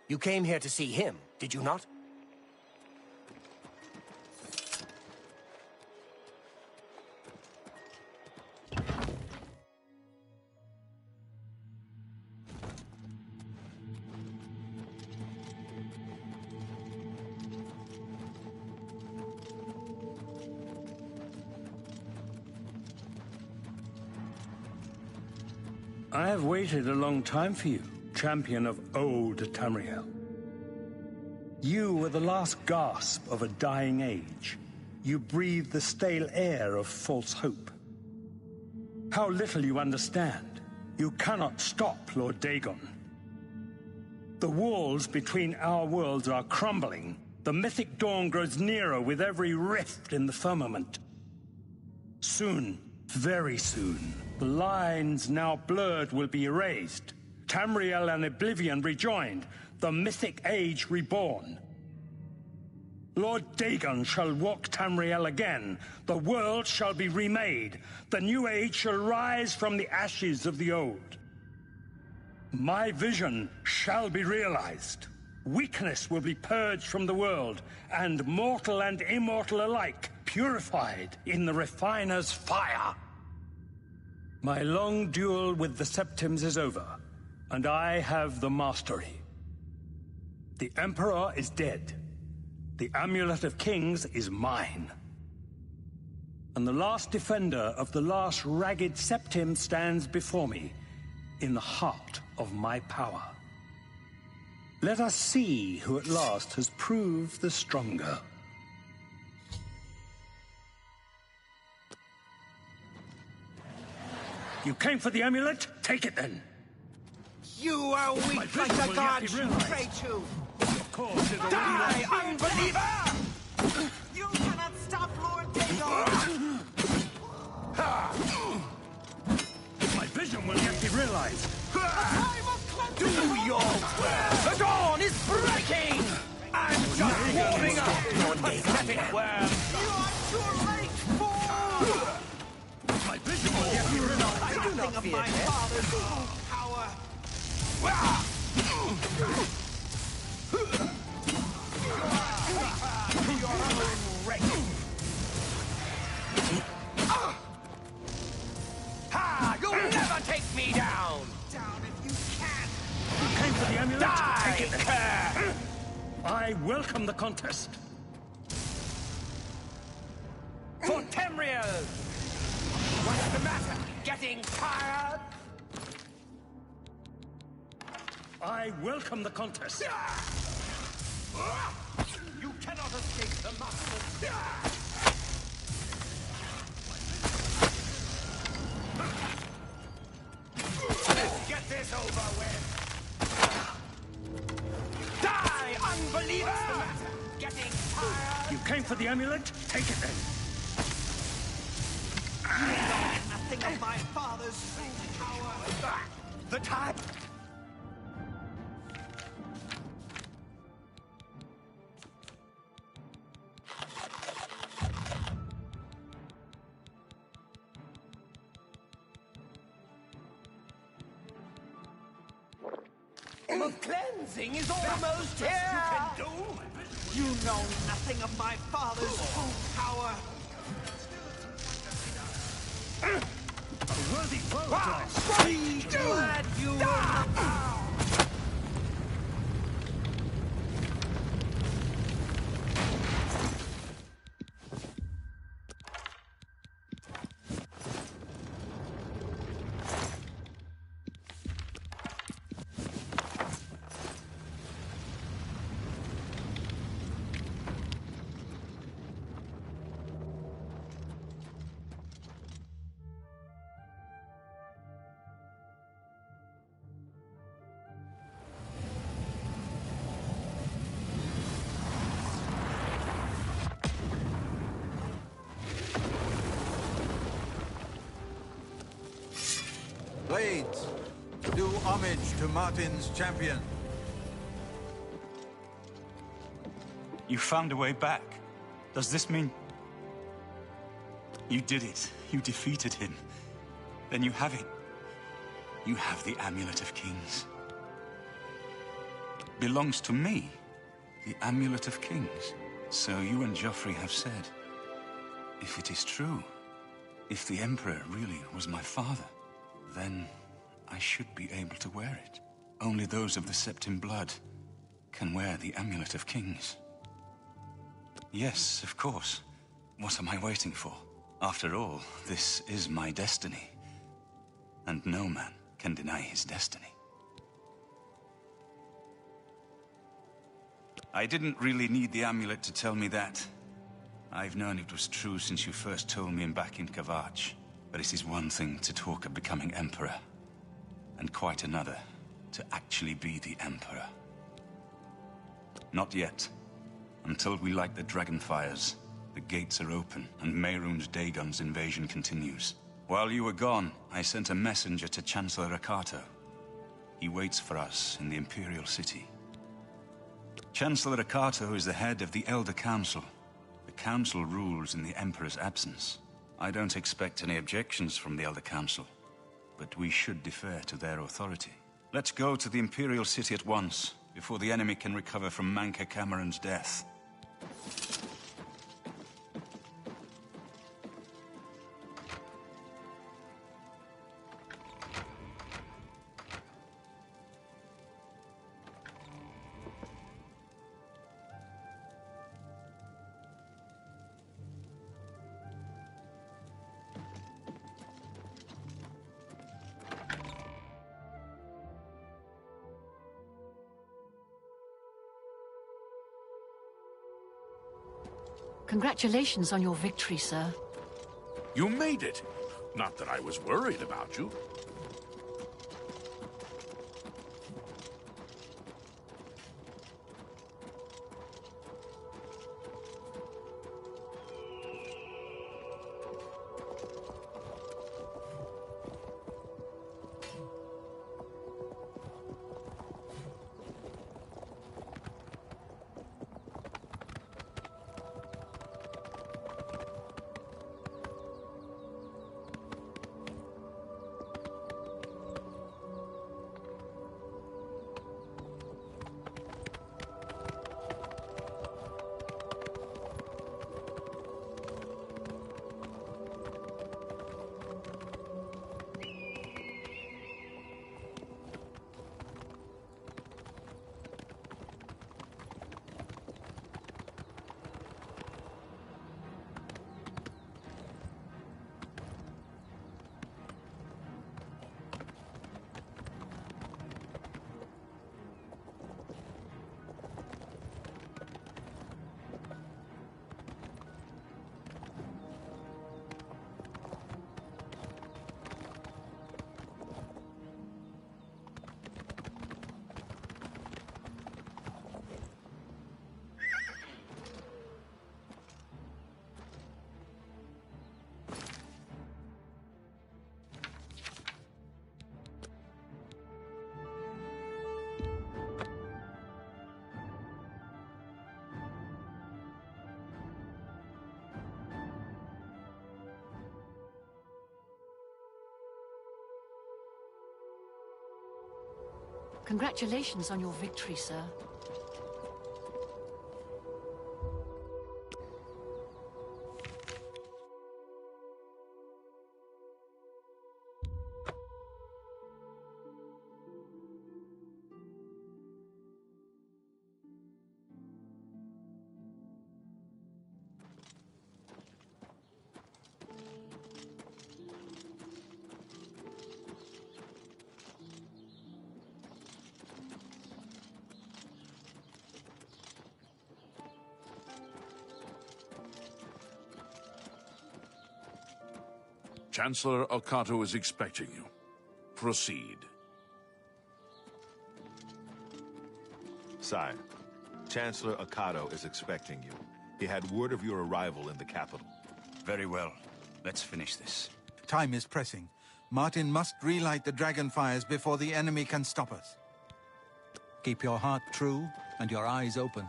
[SPEAKER 10] You came here to see him, did you not?
[SPEAKER 20] I have waited a long time for you, champion of old Tamriel. You were the last gasp of a dying age. You breathed the stale air of false hope. How little you understand. You cannot stop Lord Dagon. The walls between our worlds are crumbling. The mythic dawn grows nearer with every rift in the firmament. Soon, very soon, the lines now blurred will be erased. Tamriel and Oblivion rejoined, the mythic age reborn. Lord Dagon shall walk Tamriel again. The world shall be remade. The new age shall rise from the ashes of the old. My vision shall be realized. Weakness will be purged from the world, and mortal and immortal alike purified in the refiner's fire. My long duel with the Septims is over, and I have the mastery. The Emperor is dead. The Amulet of Kings is mine. And the last defender of the last ragged Septim stands before me, in the heart of my power. Let us see who at last has proved the stronger. You came for the amulet? Take it then.
[SPEAKER 19] You are weak like the gods you pray to.
[SPEAKER 20] Of course, it'll
[SPEAKER 19] Die, unbeliever! You cannot stop Lord Dagon!
[SPEAKER 20] My vision will yet be realized.
[SPEAKER 19] Do your work! The dawn is breaking! I'm just warming up, you pathetic worm! You are too late, fool!
[SPEAKER 20] My vision will yet be realized.
[SPEAKER 19] I do not fear my father's full power. Your own race. Ha! You'll never take me down! Down if you can!
[SPEAKER 20] You came for the amulet?
[SPEAKER 19] Die,
[SPEAKER 20] take it
[SPEAKER 19] cur!
[SPEAKER 20] I welcome the contest.
[SPEAKER 10] For Tamriel! What's the matter? Getting tired?
[SPEAKER 20] I welcome the contest.
[SPEAKER 10] You cannot escape the master. Get this over with. Die, unbeliever! What's the matter? Getting tired?
[SPEAKER 20] You came for the amulet? Take it then.
[SPEAKER 19] You know nothing of my father's power.
[SPEAKER 10] The time. Of cleansing is almost here.
[SPEAKER 19] You can do. You know nothing of my father's full power.
[SPEAKER 20] A worthy foe.
[SPEAKER 19] Be glad you will not bow.
[SPEAKER 7] Blades, do homage to Martin's champion.
[SPEAKER 1] You found a way back. Does this mean... You did it. You defeated him. Then you have it. You have the Amulet of Kings. Belongs to me. The Amulet of Kings. So you and Joffrey have said. If it is true, if the Emperor really was my father, then I should be able to wear it. Only those of the Septim blood can wear the Amulet of Kings. Yes, of course. What am I waiting for? After all, this is my destiny. And no man can deny his destiny. I didn't really need the amulet to tell me that. I've known it was true since you first told me back in Kavach. But it is one thing to talk of becoming Emperor, and quite another to actually be the Emperor. Not yet. Until we light the Dragonfires, the gates are open, and Mehrunes Dagon's invasion continues. While you were gone, I sent a messenger to Chancellor Akato. He waits for us in the Imperial City. Chancellor Akato is the head of the Elder Council. The Council rules in the Emperor's absence. I don't expect any objections from the Elder Council, but we should defer to their authority. Let's go to the Imperial City at once, before the enemy can recover from Manca Cameron's death.
[SPEAKER 2] Congratulations on your victory, sir.
[SPEAKER 12] You made it. Not that I was worried about you.
[SPEAKER 2] Congratulations on your victory, sir.
[SPEAKER 12] Chancellor Okato is expecting you. Proceed.
[SPEAKER 16] Sire, Chancellor Akato is expecting you. He had word of your arrival in the capital.
[SPEAKER 1] Very well. Let's finish this.
[SPEAKER 7] Time is pressing. Martin must relight the dragon fires before the enemy can stop us. Keep your heart true and your eyes open.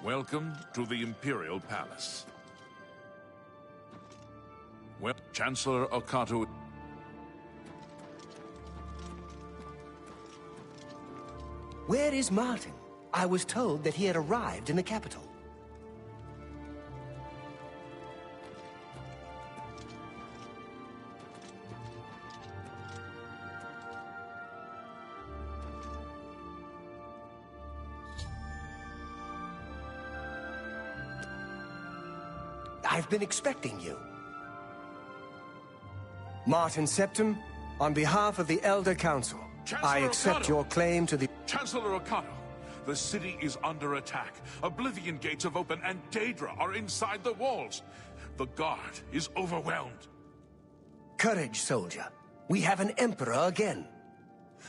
[SPEAKER 12] Welcome to the Imperial Palace. Well, Chancellor Okato...
[SPEAKER 10] Where is Martin? I was told that he had arrived in the capital. I've been expecting you. Martin Septim, on behalf of the Elder Council, I accept your claim to the...
[SPEAKER 12] Chancellor Okato, the city is under attack. Oblivion gates have opened and Daedra are inside the walls. The guard is overwhelmed.
[SPEAKER 10] Courage, soldier. We have an emperor again.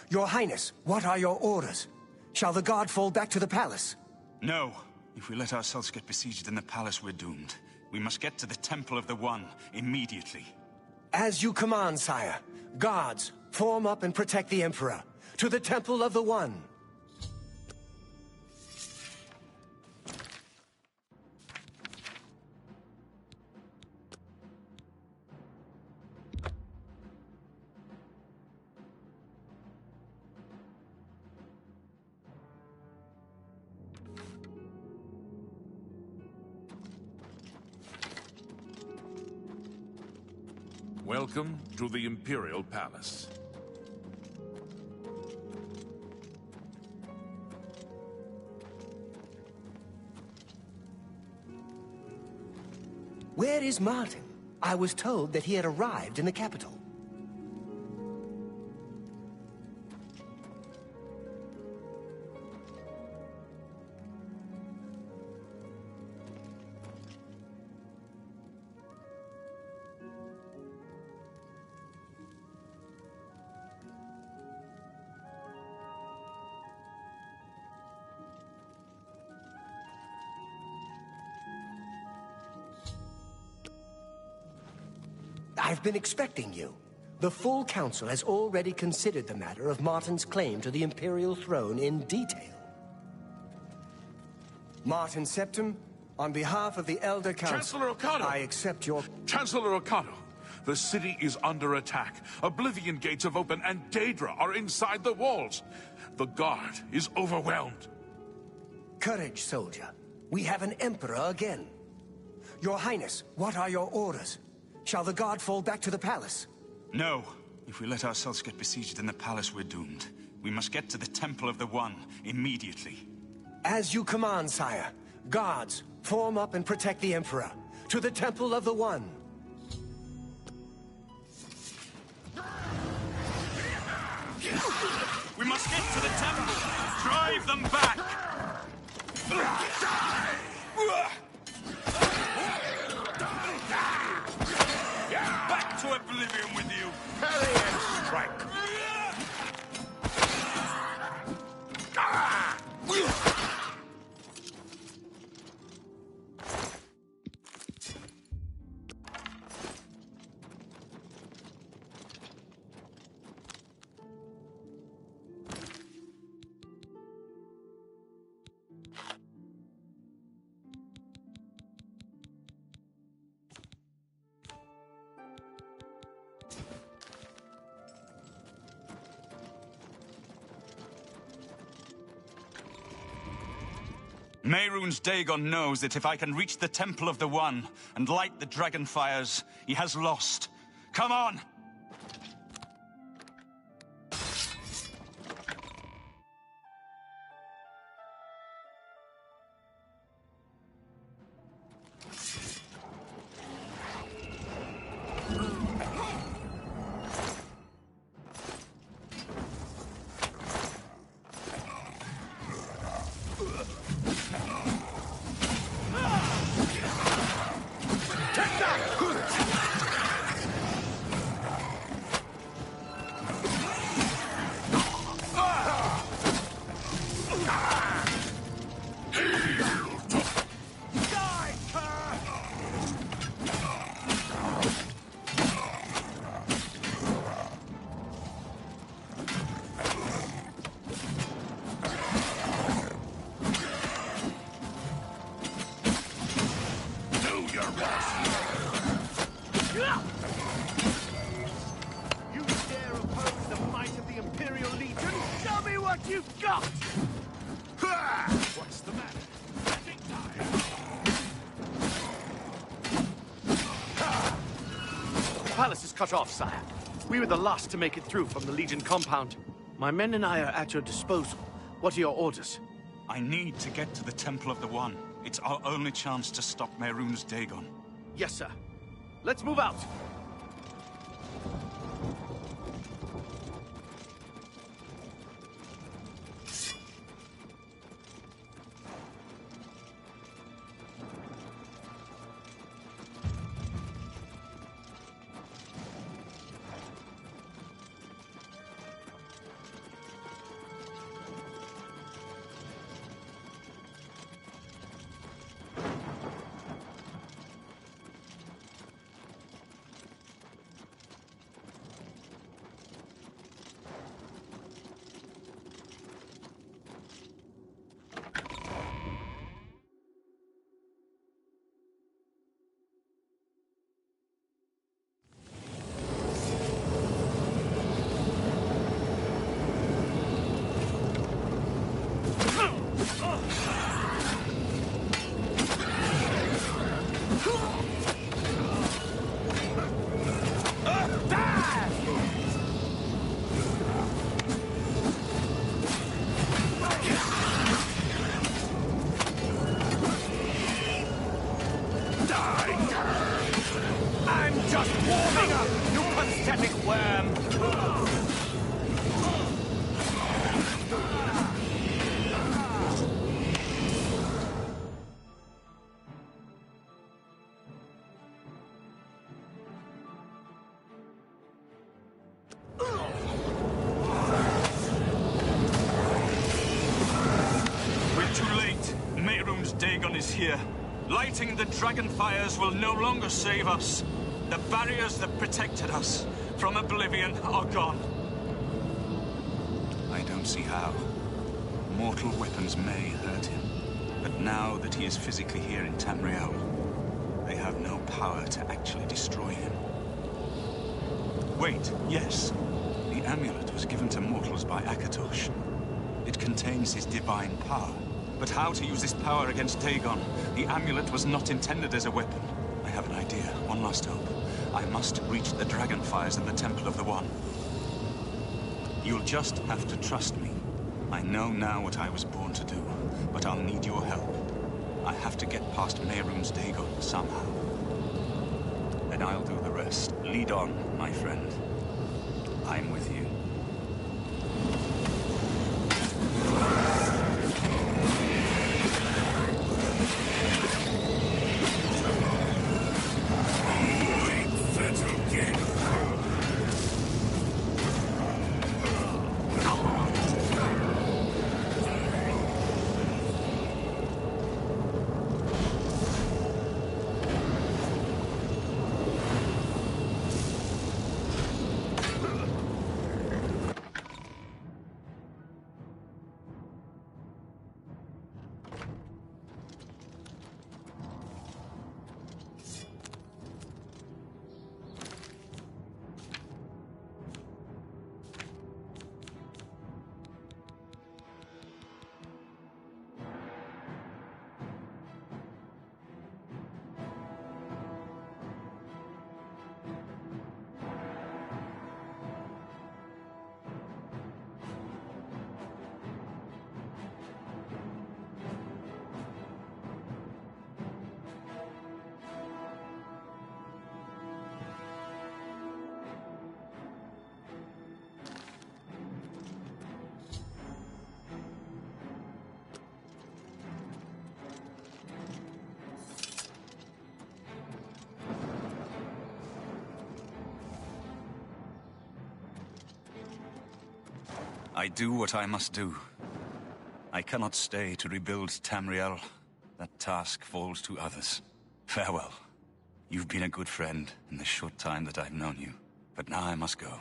[SPEAKER 10] Your Highness, what are your orders? Shall the guard fall back to the palace?
[SPEAKER 1] No. If we let ourselves get besieged in the palace, we're doomed. We must get to the Temple of the One immediately.
[SPEAKER 10] As you command, sire. Guards, form up and protect the Emperor. To the Temple of the One.
[SPEAKER 12] Welcome to the Imperial Palace.
[SPEAKER 10] Where is Martin? I was told that he had arrived in the capital. I've been expecting you. The full council has already considered the matter of Martin's claim to the Imperial throne in detail. Martin Septim, on behalf of the Elder Council...
[SPEAKER 12] Chancellor Okato!
[SPEAKER 10] I accept your...
[SPEAKER 12] Chancellor Okato, the city is under attack. Oblivion gates have opened and Daedra are inside the walls. The guard is overwhelmed.
[SPEAKER 10] Courage, soldier. We have an emperor again. Your Highness, what are your orders? Shall the guard fall back to the palace?
[SPEAKER 1] No. If we let ourselves get besieged in the palace, we're doomed. We must get to the Temple of the One immediately.
[SPEAKER 10] As you command, sire. Guards, form up and protect the Emperor. To the Temple of the One.
[SPEAKER 3] We must get to the temple! Drive them back! Back to Oblivion with you!
[SPEAKER 9] Parry and strike!
[SPEAKER 1] Mehrunes Dagon knows that if I can reach the Temple of the One and light the dragon fires, he has lost. Come on!
[SPEAKER 6] You dare oppose the might of the Imperial Legion? Show me what you've got!
[SPEAKER 8] What's the matter?
[SPEAKER 6] The palace is cut off, sire. We were the last to make it through from the Legion compound. My men and I are at your disposal. What are your orders?
[SPEAKER 1] I need to get to the Temple of the One. It's our only chance to stop Mehrunes Dagon.
[SPEAKER 6] Yes, sir. Let's move out.
[SPEAKER 3] Dagon is here. Lighting the dragon fires will no longer save us. The barriers that protected us from Oblivion are gone.
[SPEAKER 1] I don't see how. Mortal weapons may hurt him, but now that he is physically here in Tamriel, they have no power to actually destroy him. Wait, yes. The amulet was given to mortals by Akatosh. It contains his divine power. But how to use this power against Dagon? The amulet was not intended as a weapon. I have an idea. One last hope. I must reach the dragon fires in the Temple of the One. You'll just have to trust me. I know now what I was born to do, but I'll need your help. I have to get past Mehrunes Dagon somehow. Then I'll do the rest. Lead on, my friend. I'm with you. I do what I must do. I cannot stay to rebuild Tamriel. That task falls to others. Farewell. You've been a good friend in the short time that I've known you. But now I must go.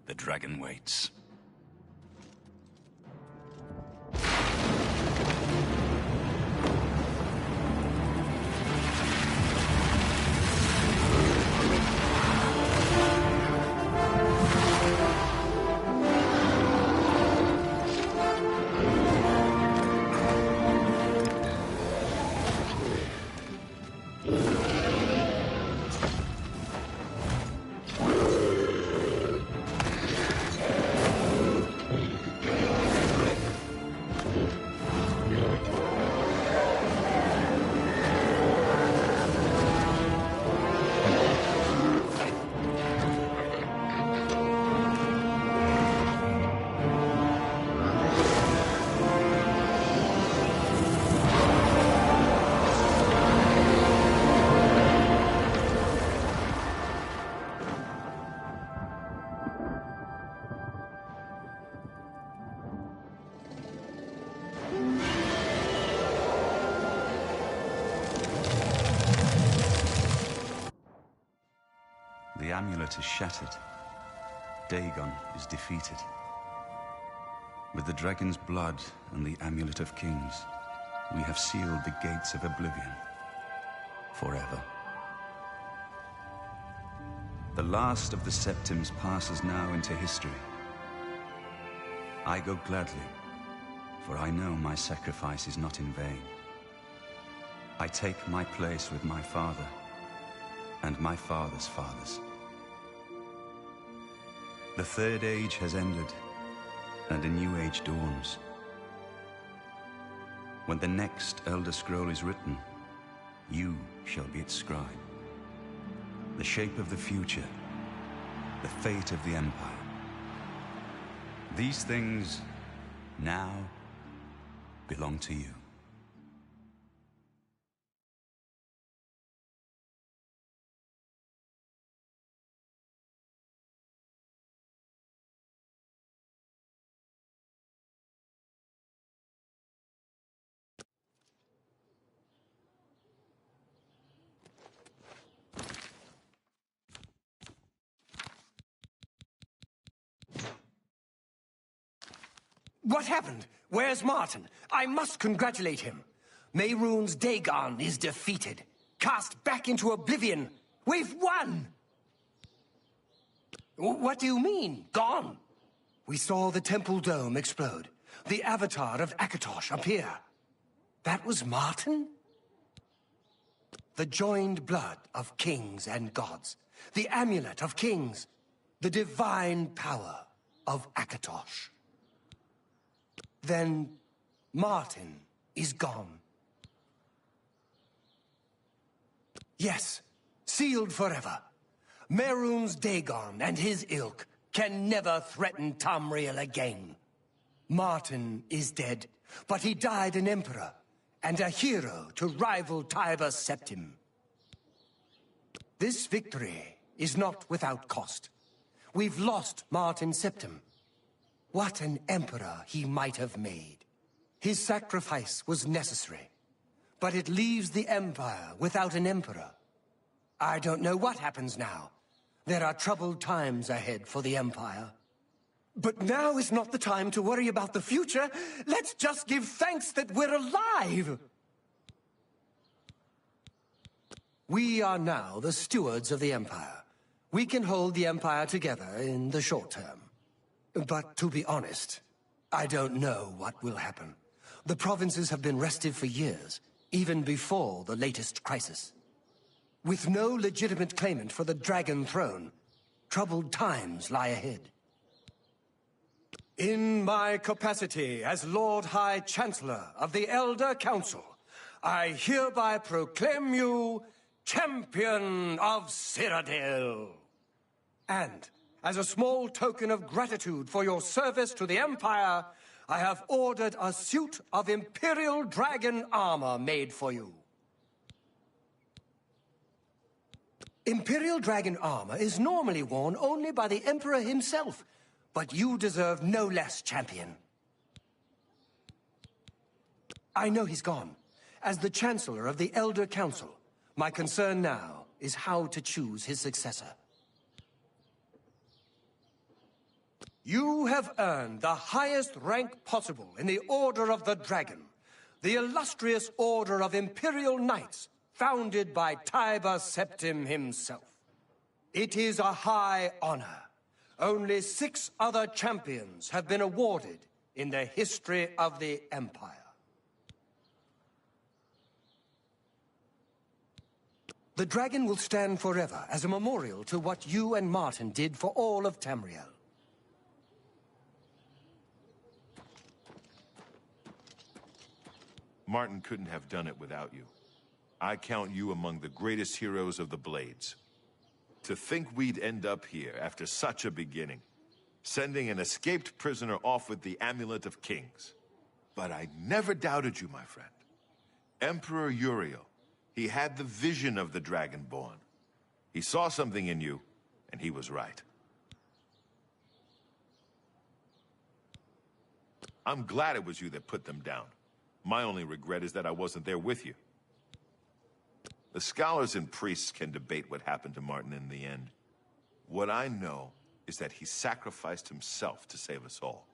[SPEAKER 1] The dragon waits. The amulet is shattered. Dagon is defeated. With the dragon's blood and the Amulet of Kings, we have sealed the gates of Oblivion forever. The last of the Septims passes now into history. I go gladly, for I know my sacrifice is not in vain. I take my place with my father and my father's fathers. The Third Age has ended, and a new age dawns. When the next Elder Scroll is written, you shall be its scribe. The shape of the future, the fate of the Empire. These things now belong to you.
[SPEAKER 10] What happened? Where's Martin? I must congratulate him. Mehrunes Dagon is defeated. Cast back into Oblivion. We've won! What do you mean, gone? We saw the temple dome explode. The avatar of Akatosh appear. That was Martin? The joined blood of kings and gods. The amulet of kings. The divine power of Akatosh. Then Martin is gone. Yes, sealed forever. Mehrunes Dagon and his ilk can never threaten Tamriel again. Martin is dead, but he died an emperor and a hero to rival Tiber Septim. This victory is not without cost. We've lost Martin Septim. What an emperor he might have made. His sacrifice was necessary, but it leaves the Empire without an emperor. I don't know what happens now. There are troubled times ahead for the Empire. But now is not the time to worry about the future. Let's just give thanks that we're alive! We are now the stewards of the Empire. We can hold the Empire together in the short term. But to be honest, I don't know what will happen. The provinces have been restive for years, even before the latest crisis. With no legitimate claimant for the Dragon Throne, troubled times lie ahead. In my capacity as Lord High Chancellor of the Elder Council, I hereby proclaim you Champion of Cyrodiil. And as a small token of gratitude for your service to the Empire, I have ordered a suit of Imperial Dragon armor made for you. Imperial Dragon armor is normally worn only by the Emperor himself, but you deserve no less, Champion. I know he's gone. As the Chancellor of the Elder Council, my concern now is how to choose his successor. You have earned the highest rank possible in the Order of the Dragon, the illustrious Order of Imperial Knights, founded by Tiber Septim himself. It is a high honor. Only 6 other champions have been awarded in the history of the Empire. The dragon will stand forever as a memorial to what you and Martin did for all of Tamriel.
[SPEAKER 16] Martin couldn't have done it without you. I count you among the greatest heroes of the Blades. To think we'd end up here after such a beginning, sending an escaped prisoner off with the Amulet of Kings. But I never doubted you, my friend. Emperor Uriel, he had the vision of the Dragonborn. He saw something in you, and he was right. I'm glad it was you that put them down. My only regret is that I wasn't there with you. The scholars and priests can debate what happened to Martin in the end, What I know is that he sacrificed himself to save us all.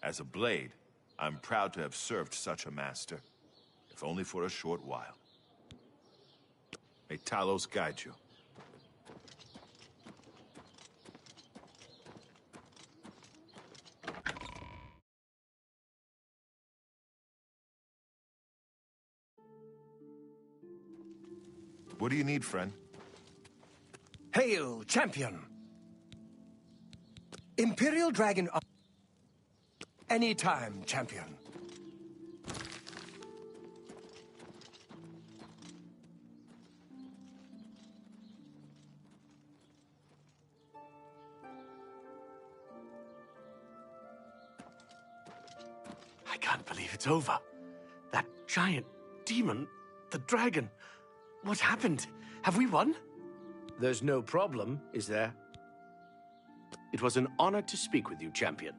[SPEAKER 16] As a blade, I'm proud to have served such a master, if only for a short while. May Talos guide you. What do you need, friend?
[SPEAKER 10] Hail, champion! Imperial Dragon... Anytime, champion.
[SPEAKER 6] I can't believe it's over. That giant demon, the dragon. What happened? Have we won? There's no problem, is there? It was an honor to speak with you, champion.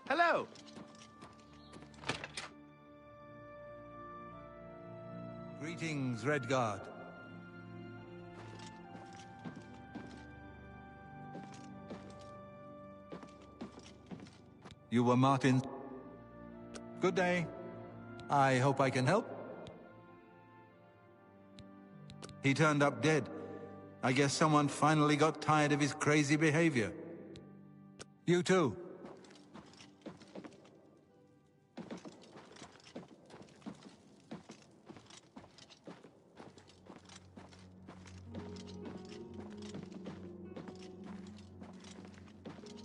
[SPEAKER 6] Hello!
[SPEAKER 7] Greetings, Redguard. You were Martin. Good day. I hope I can help. He turned up dead. I guess someone finally got tired of his crazy behavior. You too.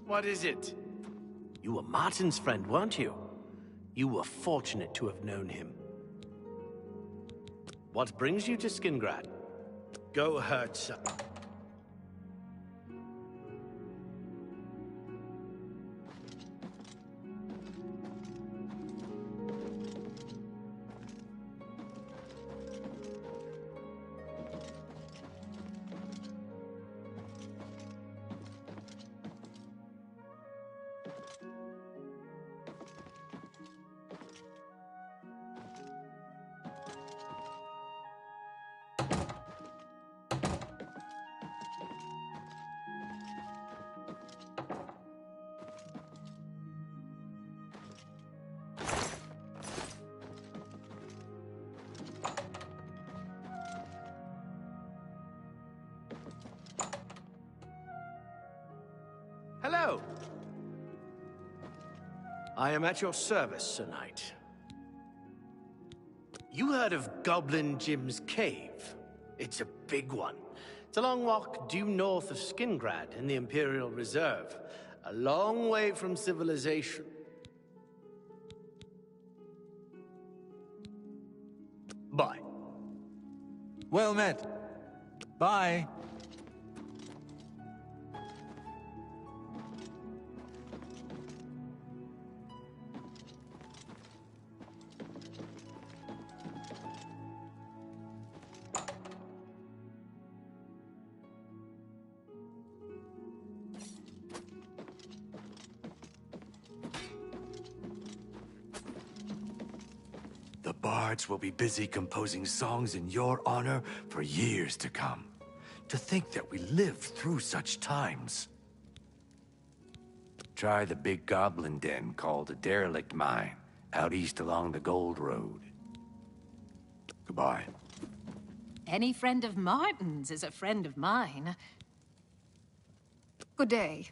[SPEAKER 6] What is it? You were Martin's friend, weren't you? You were fortunate to have known him. What brings you to Skingrad? Go hurt some. Hello. I am at your service, Sir Knight. You heard of Goblin Jim's cave? It's a big one. It's a long walk due north of Skingrad in the Imperial Reserve. A long way from civilization. Bye.
[SPEAKER 7] Well met. Bye.
[SPEAKER 6] bards will be busy composing songs in your honor for years to come. To think that we lived through such times. Try the big goblin den called a derelict mine, out east along the Gold Road. Goodbye.
[SPEAKER 2] Any friend of Martin's is a friend of mine. Good day.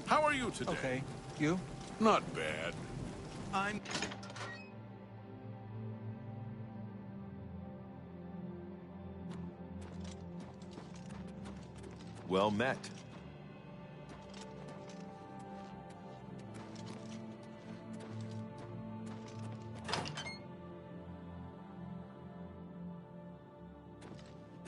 [SPEAKER 12] How are you today?
[SPEAKER 7] Okay. You?
[SPEAKER 12] Not bad.
[SPEAKER 7] I'm...
[SPEAKER 16] Well met.